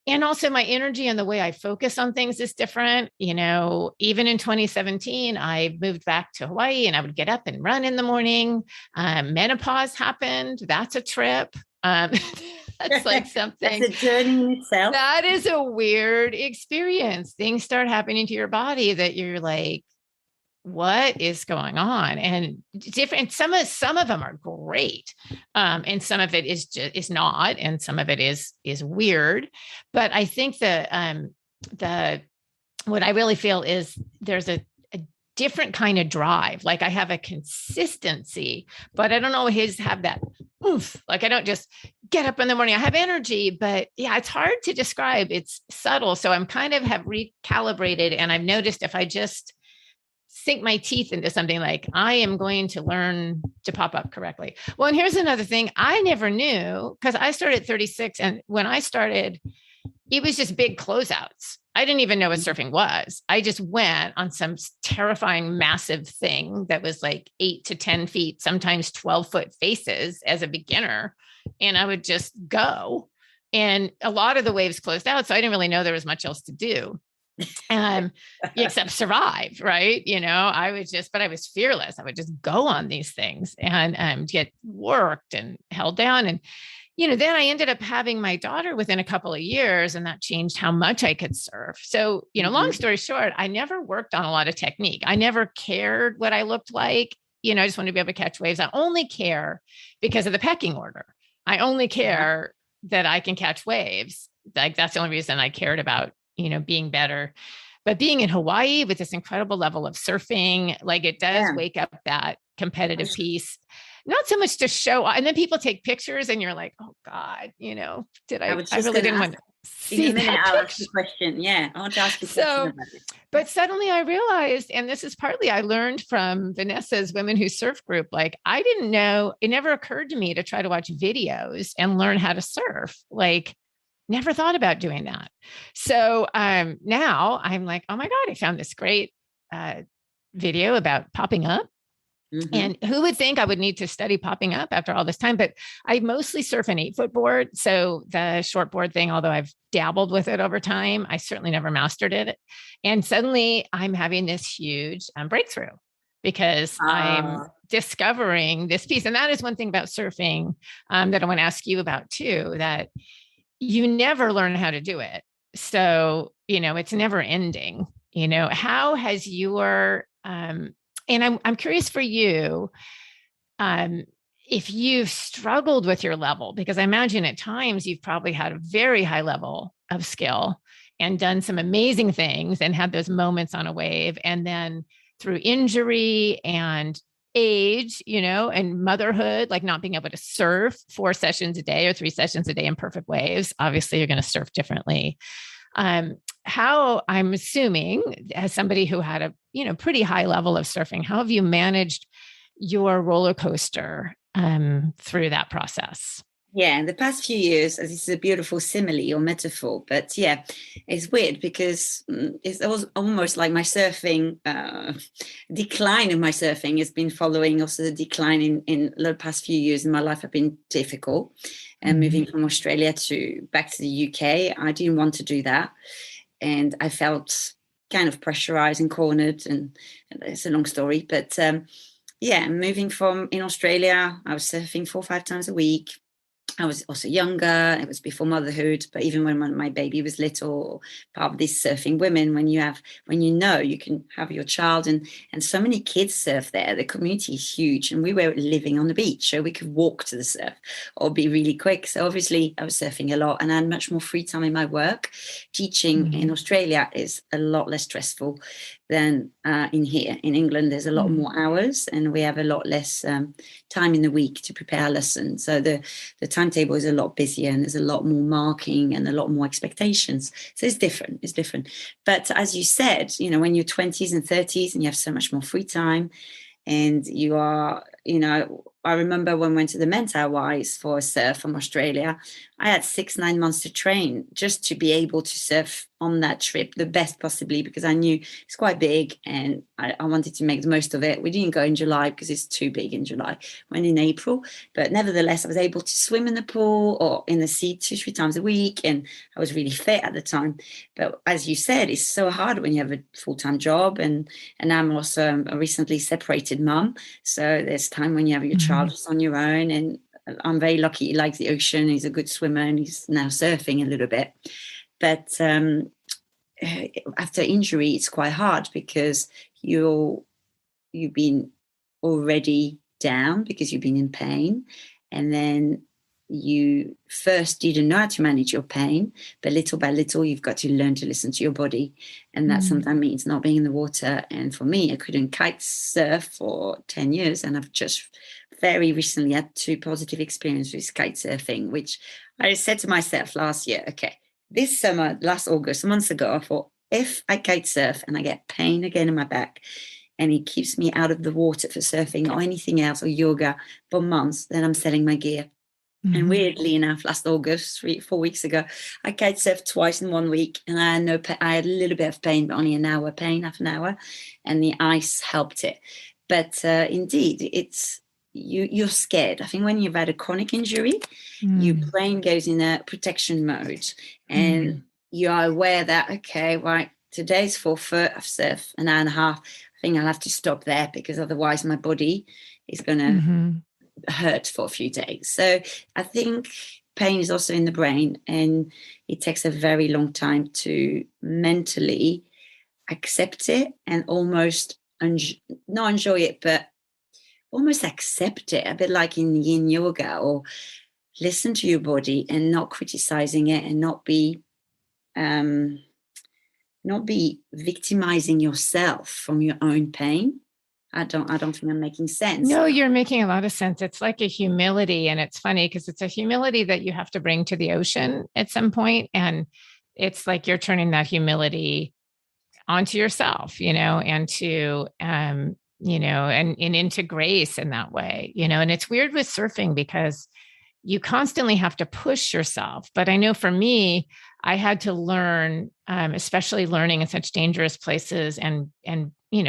And also my energy and the way I focus on things is different. Even in 2017, I moved back to Hawaii and I would get up and run in the morning. Menopause happened. That's a trip. That's like something. That's a journey in itself. That is a weird experience. Things start happening to your body that you're like, what is going on? And different, some of them are great. And some of it is not, and some of it is weird. But I think what I really feel is there's a different kind of drive. Like I have a consistency, but I don't always have that oof. Like I don't just get up in the morning. I have energy, but yeah, it's hard to describe. It's subtle. So I'm kind of have recalibrated, and I've noticed if I just sink my teeth into something, like I am going to learn to pop up correctly. Well, and here's another thing I never knew, because I started at 36. And when I started, it was just big closeouts. I didn't even know what surfing was. I just went on some terrifying, massive thing that was like 8 to 10 feet, sometimes 12-foot faces as a beginner. And I would just go. And a lot of the waves closed out. So I didn't really know there was much else to do. Except survive, right? But I was fearless. I would just go on these things and get worked and held down. And, then I ended up having my daughter within a couple of years, and that changed how much I could surf. So, long story short, I never worked on a lot of technique. I never cared what I looked like. I just wanted to be able to catch waves. I only care because of the pecking order. I only care that I can catch waves. Like that's the only reason I cared about being better. But being in Hawaii with this incredible level of surfing, like it does wake up that competitive piece, not so much to show. And then people take pictures and you're like, oh God, I really didn't want to see that. I'll ask you a question. Yeah. I want to ask you a question about it. But suddenly I realized, and this is partly I learned from Vanessa's Women Who Surf group, like I didn't know, it never occurred to me to try to watch videos and learn how to surf. Like never thought about doing that. So now I'm like, oh my God, I found this great video about popping up. And who would think I would need to study popping up after all this time? But I mostly surf an 8-foot board. So the short board thing, although I've dabbled with it over time, I certainly never mastered it. And suddenly I'm having this huge breakthrough because I'm discovering this piece. And that is one thing about surfing that I want to ask you about too, that you never learn how to do it. So, it's never ending. How has your, and I'm curious for you, um, if you've struggled with your level, because I imagine at times you've probably had a very high level of skill and done some amazing things and had those moments on a wave. And then through injury and age, and motherhood, like not being able to surf 4 sessions a day or 3 sessions a day in perfect waves, obviously you're going to surf differently. How, I'm assuming, as somebody who had a pretty high level of surfing, how have you managed your roller coaster through that process? Yeah, in the past few years, this is a beautiful simile or metaphor, but yeah, it's weird because it's almost like my surfing decline in my surfing has been following also the decline in the past few years in my life have been difficult. And moving from Australia back to the UK, I didn't want to do that, and I felt kind of pressurized and cornered, and it's a long story, but yeah, moving from in Australia, I was surfing 4 or 5 times a week. I was also younger. It was before motherhood, but even when my baby was little, part of these surfing women, when you can have your child, and so many kids surf there. The community is huge, and we were living on the beach, so we could walk to the surf or be really quick. So obviously, I was surfing a lot, and I had much more free time in my work. Teaching in Australia is a lot less stressful than in here. In England, there's a lot more hours, and we have a lot less time in the week to prepare our lessons. So the timetable is a lot busier, and there's a lot more marking and a lot more expectations. So it's different. But as you said, when you're 20s and 30s and you have so much more free time, and you are, I remember when we went to the Mentai Wise for a surf from Australia, I had 6-9 months to train just to be able to surf on that trip the best possibly, because I knew it's quite big and I wanted to make the most of it. We didn't go in July because it's too big in July. Went in April, but nevertheless, I was able to swim in the pool or in the sea 2-3 times a week, and I was really fit at the time. But as you said, it's so hard when you have a full-time job, and I'm also a recently separated mum. So there's time when you have your child just on your own, and I'm very lucky. He likes the ocean. He's a good swimmer, and he's now surfing a little bit. But after injury, it's quite hard because you've been already down because you've been in pain, and then you first didn't know how to manage your pain, but little by little you've got to learn to listen to your body, and that sometimes means not being in the water. And for me, I couldn't kite surf for 10 years, and I've just very recently had 2 positive experiences with kite surfing, which I said to myself last year, okay, this summer, last August, months ago, I thought, if I kite surf and I get pain again in my back, and it keeps me out of the water for surfing or anything else or yoga for months, then I'm selling my gear. And weirdly enough, last August, 3-4 weeks ago, I kite surfed twice in 1 week, and I had no pain. I had a little bit of pain, but only an hour pain, half an hour, and the ice helped it. But indeed, you're scared. I think when you've had a chronic injury, your brain goes in a protection mode, and you are aware that, okay, right, today's 4 foot, I've surfed an hour and a half. I think I'll have to stop there because otherwise my body is going to hurt for a few days. So I think pain is also in the brain, and it takes a very long time to mentally accept it and almost not enjoy it, but almost accept it, a bit like in yin yoga, or listen to your body and not criticizing it, and not be victimizing yourself from your own pain. I don't think I'm making sense. No, you're making a lot of sense. It's like a humility. And it's funny because it's a humility that you have to bring to the ocean at some point. And it's like you're turning that humility onto yourself, and to, and into grace in that way, and it's weird with surfing because you constantly have to push yourself. But I know for me, I had to learn, especially learning in such dangerous places, and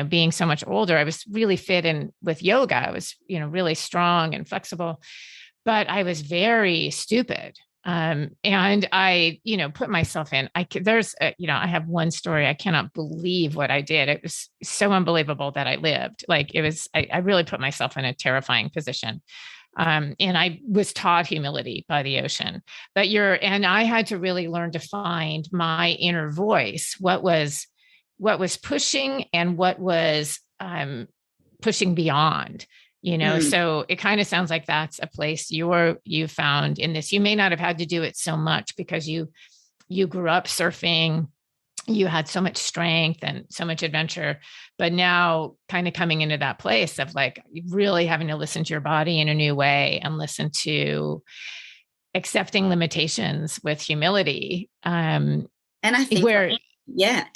being so much older, I was really fit in with yoga. I was, really strong and flexible, but I was very stupid. And I, put myself in, I have one story. I cannot believe what I did. It was so unbelievable that I lived. Like I really put myself in a terrifying position. And I was taught humility by the ocean. And I had to really learn to find my inner voice, what was pushing and what was pushing beyond. So it kind of sounds like that's a place you found in this. You may not have had to do it so much because you grew up surfing, you had so much strength and so much adventure, but now kind of coming into that place of like really having to listen to your body in a new way and listen to accepting limitations with humility. And I think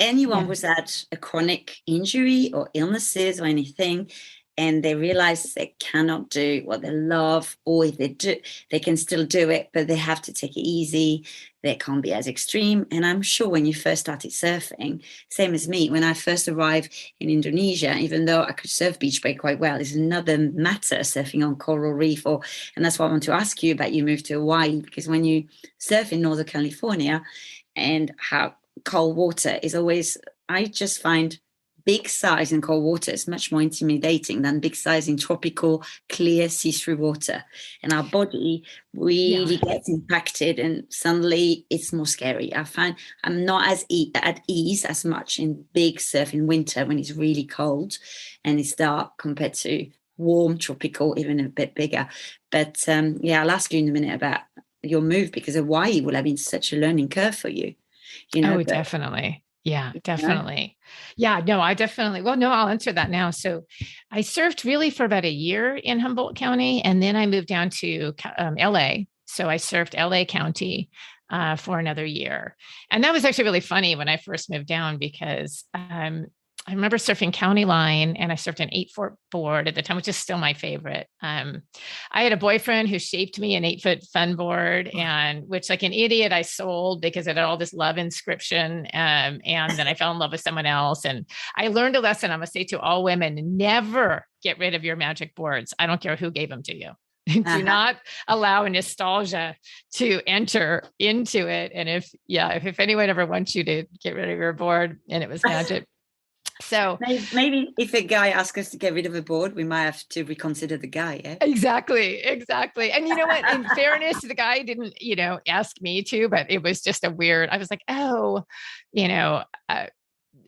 anyone was at a chronic injury or illnesses or anything, and they realize they cannot do what they love, or if they do, they can still do it, but they have to take it easy. They can't be as extreme. And I'm sure when you first started surfing, same as me, when I first arrived in Indonesia, even though I could surf beach break quite well, it's another matter surfing on coral reef. And that's why I want to ask you about you moved to Hawaii, because when you surf in Northern California and how cold water is always, I just find big size in cold water is much more intimidating than big size in tropical, clear, see-through water. And our body really gets impacted, and suddenly it's more scary. I find I'm not as at ease as much in big surf in winter when it's really cold and it's dark compared to warm, tropical, even a bit bigger. But I'll ask you in a minute about your move, because Hawaii will have been such a learning curve for you. Definitely. Yeah, definitely. Yeah, no, I'll answer that now. So I surfed really for about a year in Humboldt County, and then I moved down to LA. So I surfed LA County for another year. And that was actually really funny when I first moved down, because I remember surfing County Line, and I surfed an 8-foot board at the time, which is still my favorite. I had a boyfriend who shaped me an 8-foot fun board, and which, like an idiot, I sold because it had all this love inscription. And then I fell in love with someone else. And I learned a lesson. I'm going to say to all women, never get rid of your magic boards. I don't care who gave them to you. Do not allow nostalgia to enter into it. And if anyone ever wants you to get rid of your board and it was magic. So maybe if a guy asks us to get rid of a board, we might have to reconsider the guy. Yeah? Exactly. And you know what? In fairness, the guy didn't, ask me to, but it was just I was like, I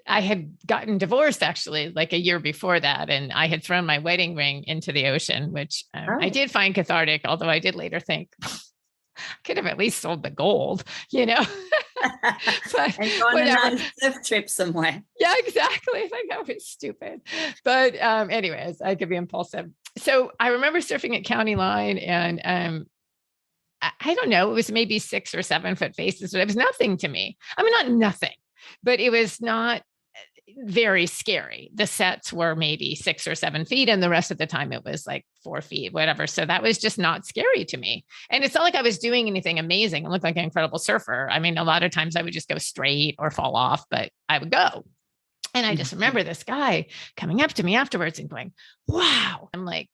had gotten divorced actually like a year before that. And I had thrown my wedding ring into the ocean, which I did find cathartic, although I did later think could have at least sold the gold, But and go on a nice surf trip somewhere. Yeah, exactly. I know it's stupid. But anyways, I could be impulsive. So I remember surfing at County Line, and I don't know, it was maybe 6 or 7 foot faces, but it was nothing to me. I mean, not nothing, but it was not very scary. The sets were maybe 6 or 7 feet, and the rest of the time it was like 4 feet, whatever. So that was just not scary to me. And it's not like I was doing anything amazing. I looked like an incredible surfer. I mean, a lot of times I would just go straight or fall off, but I would go. And I just remember this guy coming up to me afterwards and going, wow. I'm like,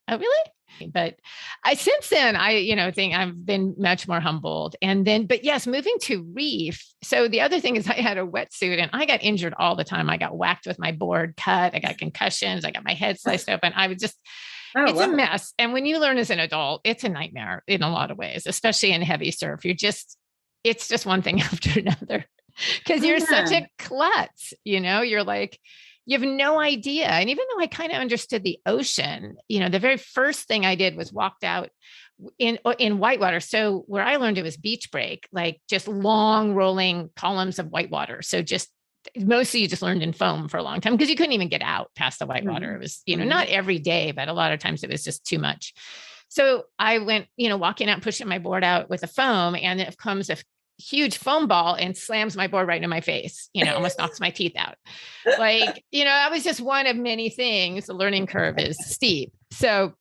oh, really? But since then, I think I've been much more humbled. But yes, moving to reef. So the other thing is I had a wetsuit and I got injured all the time. I got whacked with my board cut. I got concussions. I got my head sliced open. I was just, a mess. And when you learn as an adult, it's a nightmare in a lot of ways, especially in heavy surf. It's just one thing after another because you're such a klutz, you're like, you have no idea. And even though I kind of understood the ocean, the very first thing I did was walked out in whitewater. So where I learned it was beach break, like just long rolling columns of whitewater. So just mostly you just learned in foam for a long time because you couldn't even get out past the whitewater. It was, not every day, but a lot of times it was just too much. So I went, walking out, pushing my board out with a foam, and it comes a huge foam ball and slams my board right into my face, almost knocks my teeth out. Like, that was just one of many things. The learning curve is steep. So,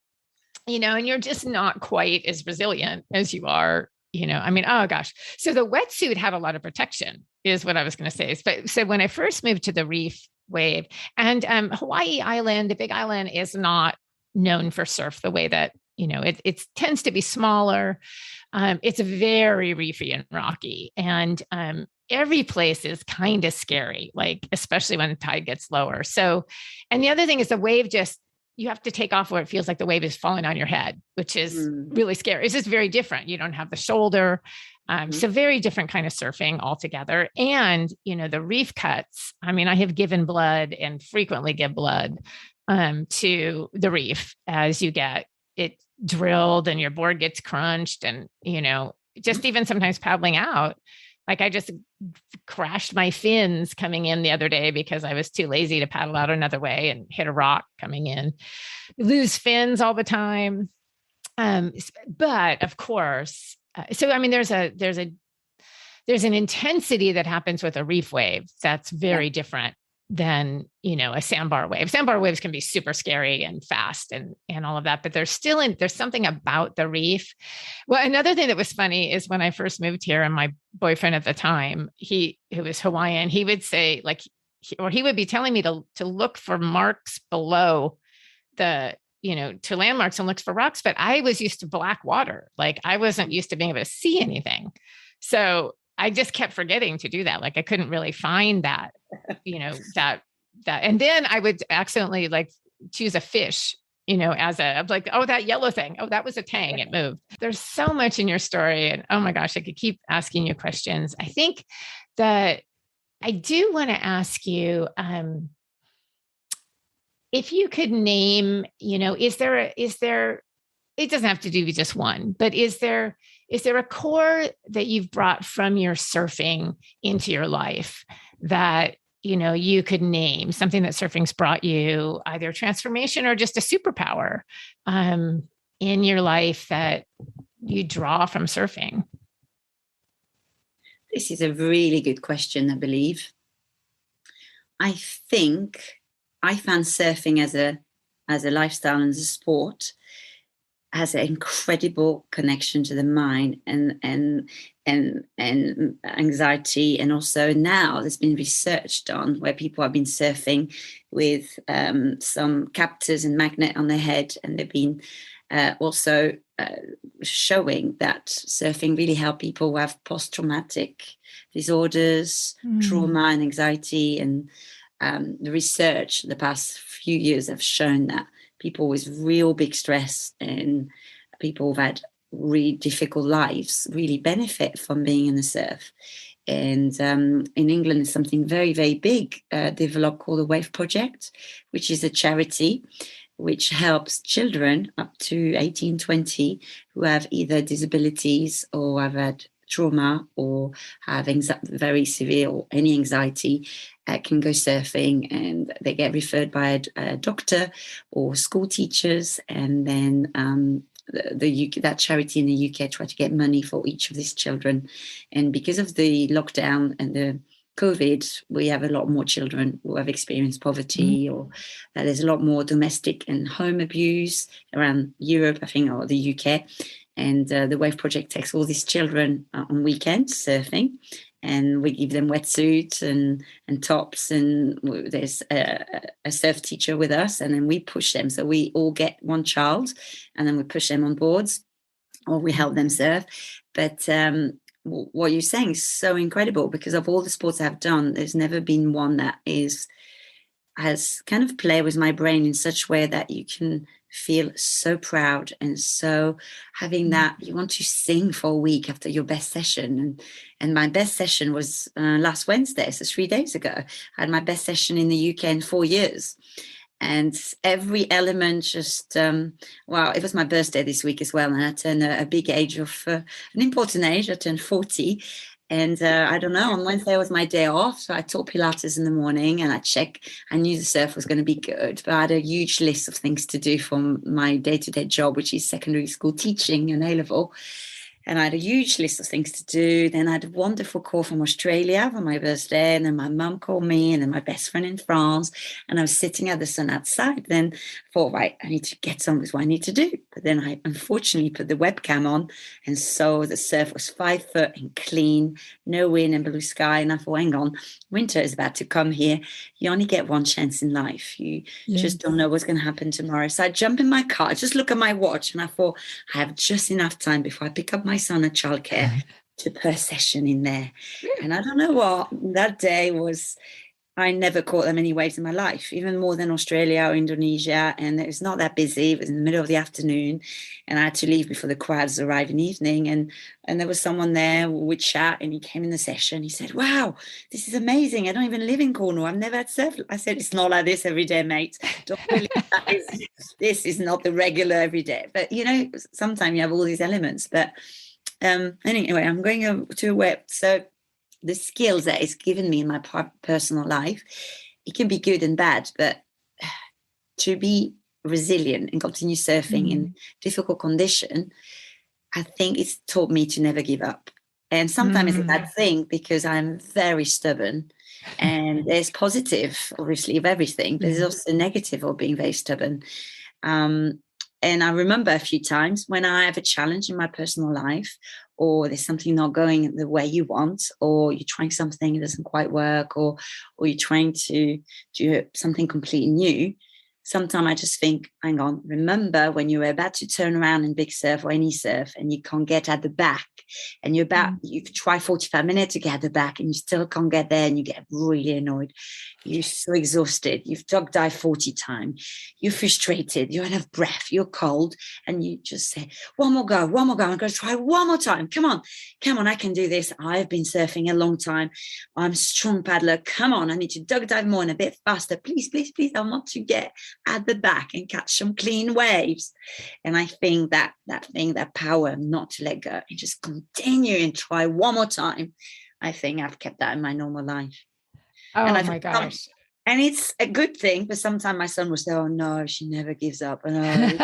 and you're just not quite as resilient as you are, oh gosh. So the wetsuit had a lot of protection is what I was going to say. So when I first moved to the reef wave, and Hawaii Island, the big island, is not known for surf the way that, it tends to be smaller. It's very reefy and rocky, and every place is kind of scary, like especially when the tide gets lower. So, and the other thing is the wave just you have to take off where it feels like the wave is falling on your head, which is really scary. It's just very different. You don't have the shoulder. So very different kind of surfing altogether. And, the reef cuts, I mean, I have given blood and frequently give blood to the reef as you get it drilled and your board gets crunched and, just even sometimes paddling out. Like I just crashed my fins coming in the other day because I was too lazy to paddle out another way and hit a rock coming in. Lose fins all the time. But of course, so I mean, there's an intensity that happens with a reef wave that's very different than, a sandbar wave. Sandbar waves can be super scary and fast and all of that, but there's something about the reef. Well, another thing that was funny is when I first moved here and my boyfriend at the time, who was Hawaiian, he would say he would be telling me to look for marks below to landmarks and look for rocks, but I was used to black water. Like I wasn't used to being able to see anything. So I just kept forgetting to do that. Like I couldn't really find that, that, and then I would accidentally choose a fish, I'm like, oh, that yellow thing. Oh, that was a tang. It moved. There's so much in your story. And oh my gosh, I could keep asking you questions. I think that I do want to ask you, if you could name, is there, it doesn't have to do with just one, but is there a core that you've brought from your surfing into your life that, you could name something that surfing's brought you, either transformation or just a superpower in your life that you draw from surfing? This is a really good question, I believe. I think I found surfing as a lifestyle and as a sport has an incredible connection to the mind and anxiety, and also now there's been research done where people have been surfing with some captors and magnet on their head, and they've been also showing that surfing really help people who have post-traumatic disorders, trauma and anxiety, and the research the past few years have shown that people with real big stress and people who've had really difficult lives really benefit from being in the surf. And in England, there's something very, very big developed called the Wave Project, which is a charity which helps children up to 18, 20 who have either disabilities or have had trauma or have very severe or any anxiety, can go surfing, and they get referred by a doctor or school teachers, and then that charity in the UK try to get money for each of these children. And because of the lockdown and the COVID, we have a lot more children who have experienced poverty, or there's a lot more domestic and home abuse around Europe, I think, or the UK. And the Wave Project takes all these children on weekends surfing, and we give them wetsuits and tops, and there's a surf teacher with us, and then we push them. So we all get one child, and then we push them on boards, or we help them surf. But what you're saying is so incredible, because of all the sports I've done, there's never been one that has kind of played with my brain in such a way that you can feel so proud, and so having that you want to sing for a week after your best session. And my best session was last Wednesday, so 3 days ago. I had my best session in the UK in 4 years, and every element just it was my birthday this week as well, and I turned a big age of an important age. I turned 40. And I don't know, on Wednesday was my day off. So I taught Pilates in the morning, and I knew the surf was going to be good, but I had a huge list of things to do for my day-to-day job, which is secondary school teaching and A-level. And I had a huge list of things to do. Then I had a wonderful call from Australia for my birthday. And then my mum called me, and then my best friend in France. And I was sitting at the sun outside. Then I thought, right, I need to get on with what I need to do. But then I unfortunately put the webcam on. And so the surf was 5 foot and clean, no wind and blue sky. And I thought, hang on, winter is about to come here. You only get one chance in life. You just don't know what's going to happen tomorrow. So I jump in my car, just look at my watch, and I thought, I have just enough time before I pick up my son at childcare to per session in there. And I don't know what, that day was, I never caught that many waves in my life, even more than Australia or Indonesia. And it was not that busy. It was in the middle of the afternoon, and I had to leave before the crowds arrived in the evening. And there was someone there, we would chat, and he came in the session. He said, "Wow, this is amazing. I don't even live in Cornwall. I've never had surf." I said, "It's not like this every day, mate. Don't believe this is not the regular every day." But sometimes you have all these elements. But anyway, I'm going to a web. So the skills that it's given me in my personal life, it can be good and bad, but to be resilient and continue surfing in difficult condition, I think it's taught me to never give up. And sometimes it's a bad thing because I'm very stubborn, and there's positive, obviously, of everything, but there's also negative of being very stubborn. And I remember a few times when I have a challenge in my personal life, or there's something not going the way you want, or you're trying something that doesn't quite work, or you're trying to do something completely new. Sometimes I just think, hang on, remember when you were about to turn around in big surf or any surf and you can't get at the back, and you've tried 45 minutes to get at the back and you still can't get there, and you get really annoyed. You're so exhausted. You've dug dive 40 times. You're frustrated. You're out of breath. You're cold. And you just say, one more go. I'm going to try one more time. Come on, I can do this. I've been surfing a long time. I'm a strong paddler. Come on, I need to dug dive more and a bit faster. Please, please, please. I want to get at the back and catch some clean waves. And I think that power not to let go and just continue and try one more time, I think I've kept that in my normal life. Oh my gosh. And it's a good thing, but sometimes my son will say, "Oh no, she never gives up." And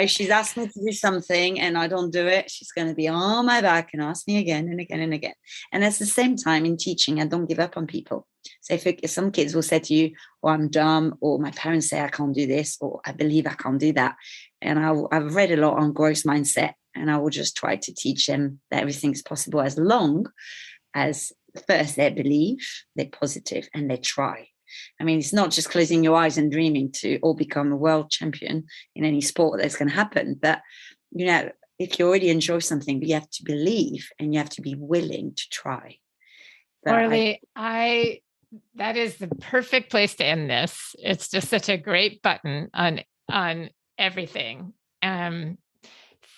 she's asked me to do something and I don't do it, she's going to be on my back and ask me again and again and again. And at the same time, in teaching, I don't give up on people. So if some kids will say to you, "Oh, I'm dumb," or "My parents say I can't do this," or "I believe I can't do that," and I've read a lot on growth mindset, and I will just try to teach them that everything's possible as long as first they believe, they're positive, and they try. I mean, it's not just closing your eyes and dreaming to all become a world champion in any sport that's going to happen. But, if you already enjoy something, but you have to believe and you have to be willing to try. Aurélie, that is the perfect place to end this. It's just such a great button on everything.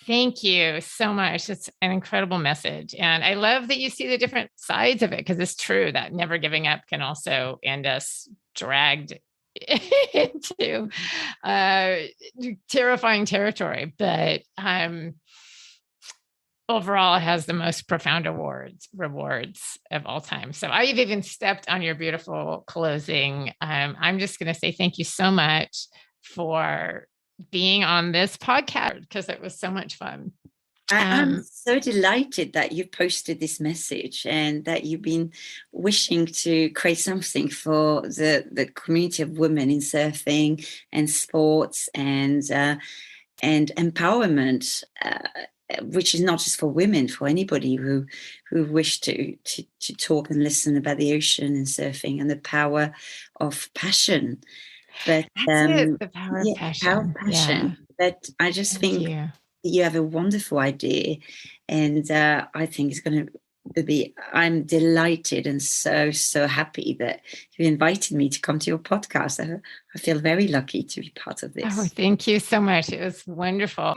Thank you so much. It's an incredible message. And I love that you see the different sides of it, because it's true that never giving up can also end us dragged into terrifying territory. But overall, it has the most profound rewards of all time. So I've even stepped on your beautiful closing. I'm just going to say thank you so much for being on this podcast, because it was so much fun. I'm so delighted that you posted this message and that you've been wishing to create something for the community of women in surfing and sports and empowerment, which is not just for women, for anybody who wish to talk and listen about the ocean and surfing and the power of passion. But that's it, the power of passion. Power of passion. Yeah. But I just think you have a wonderful idea, and I think it's going to be. I'm delighted and so happy that you invited me to come to your podcast. I feel very lucky to be part of this. Oh, thank you so much. It was wonderful.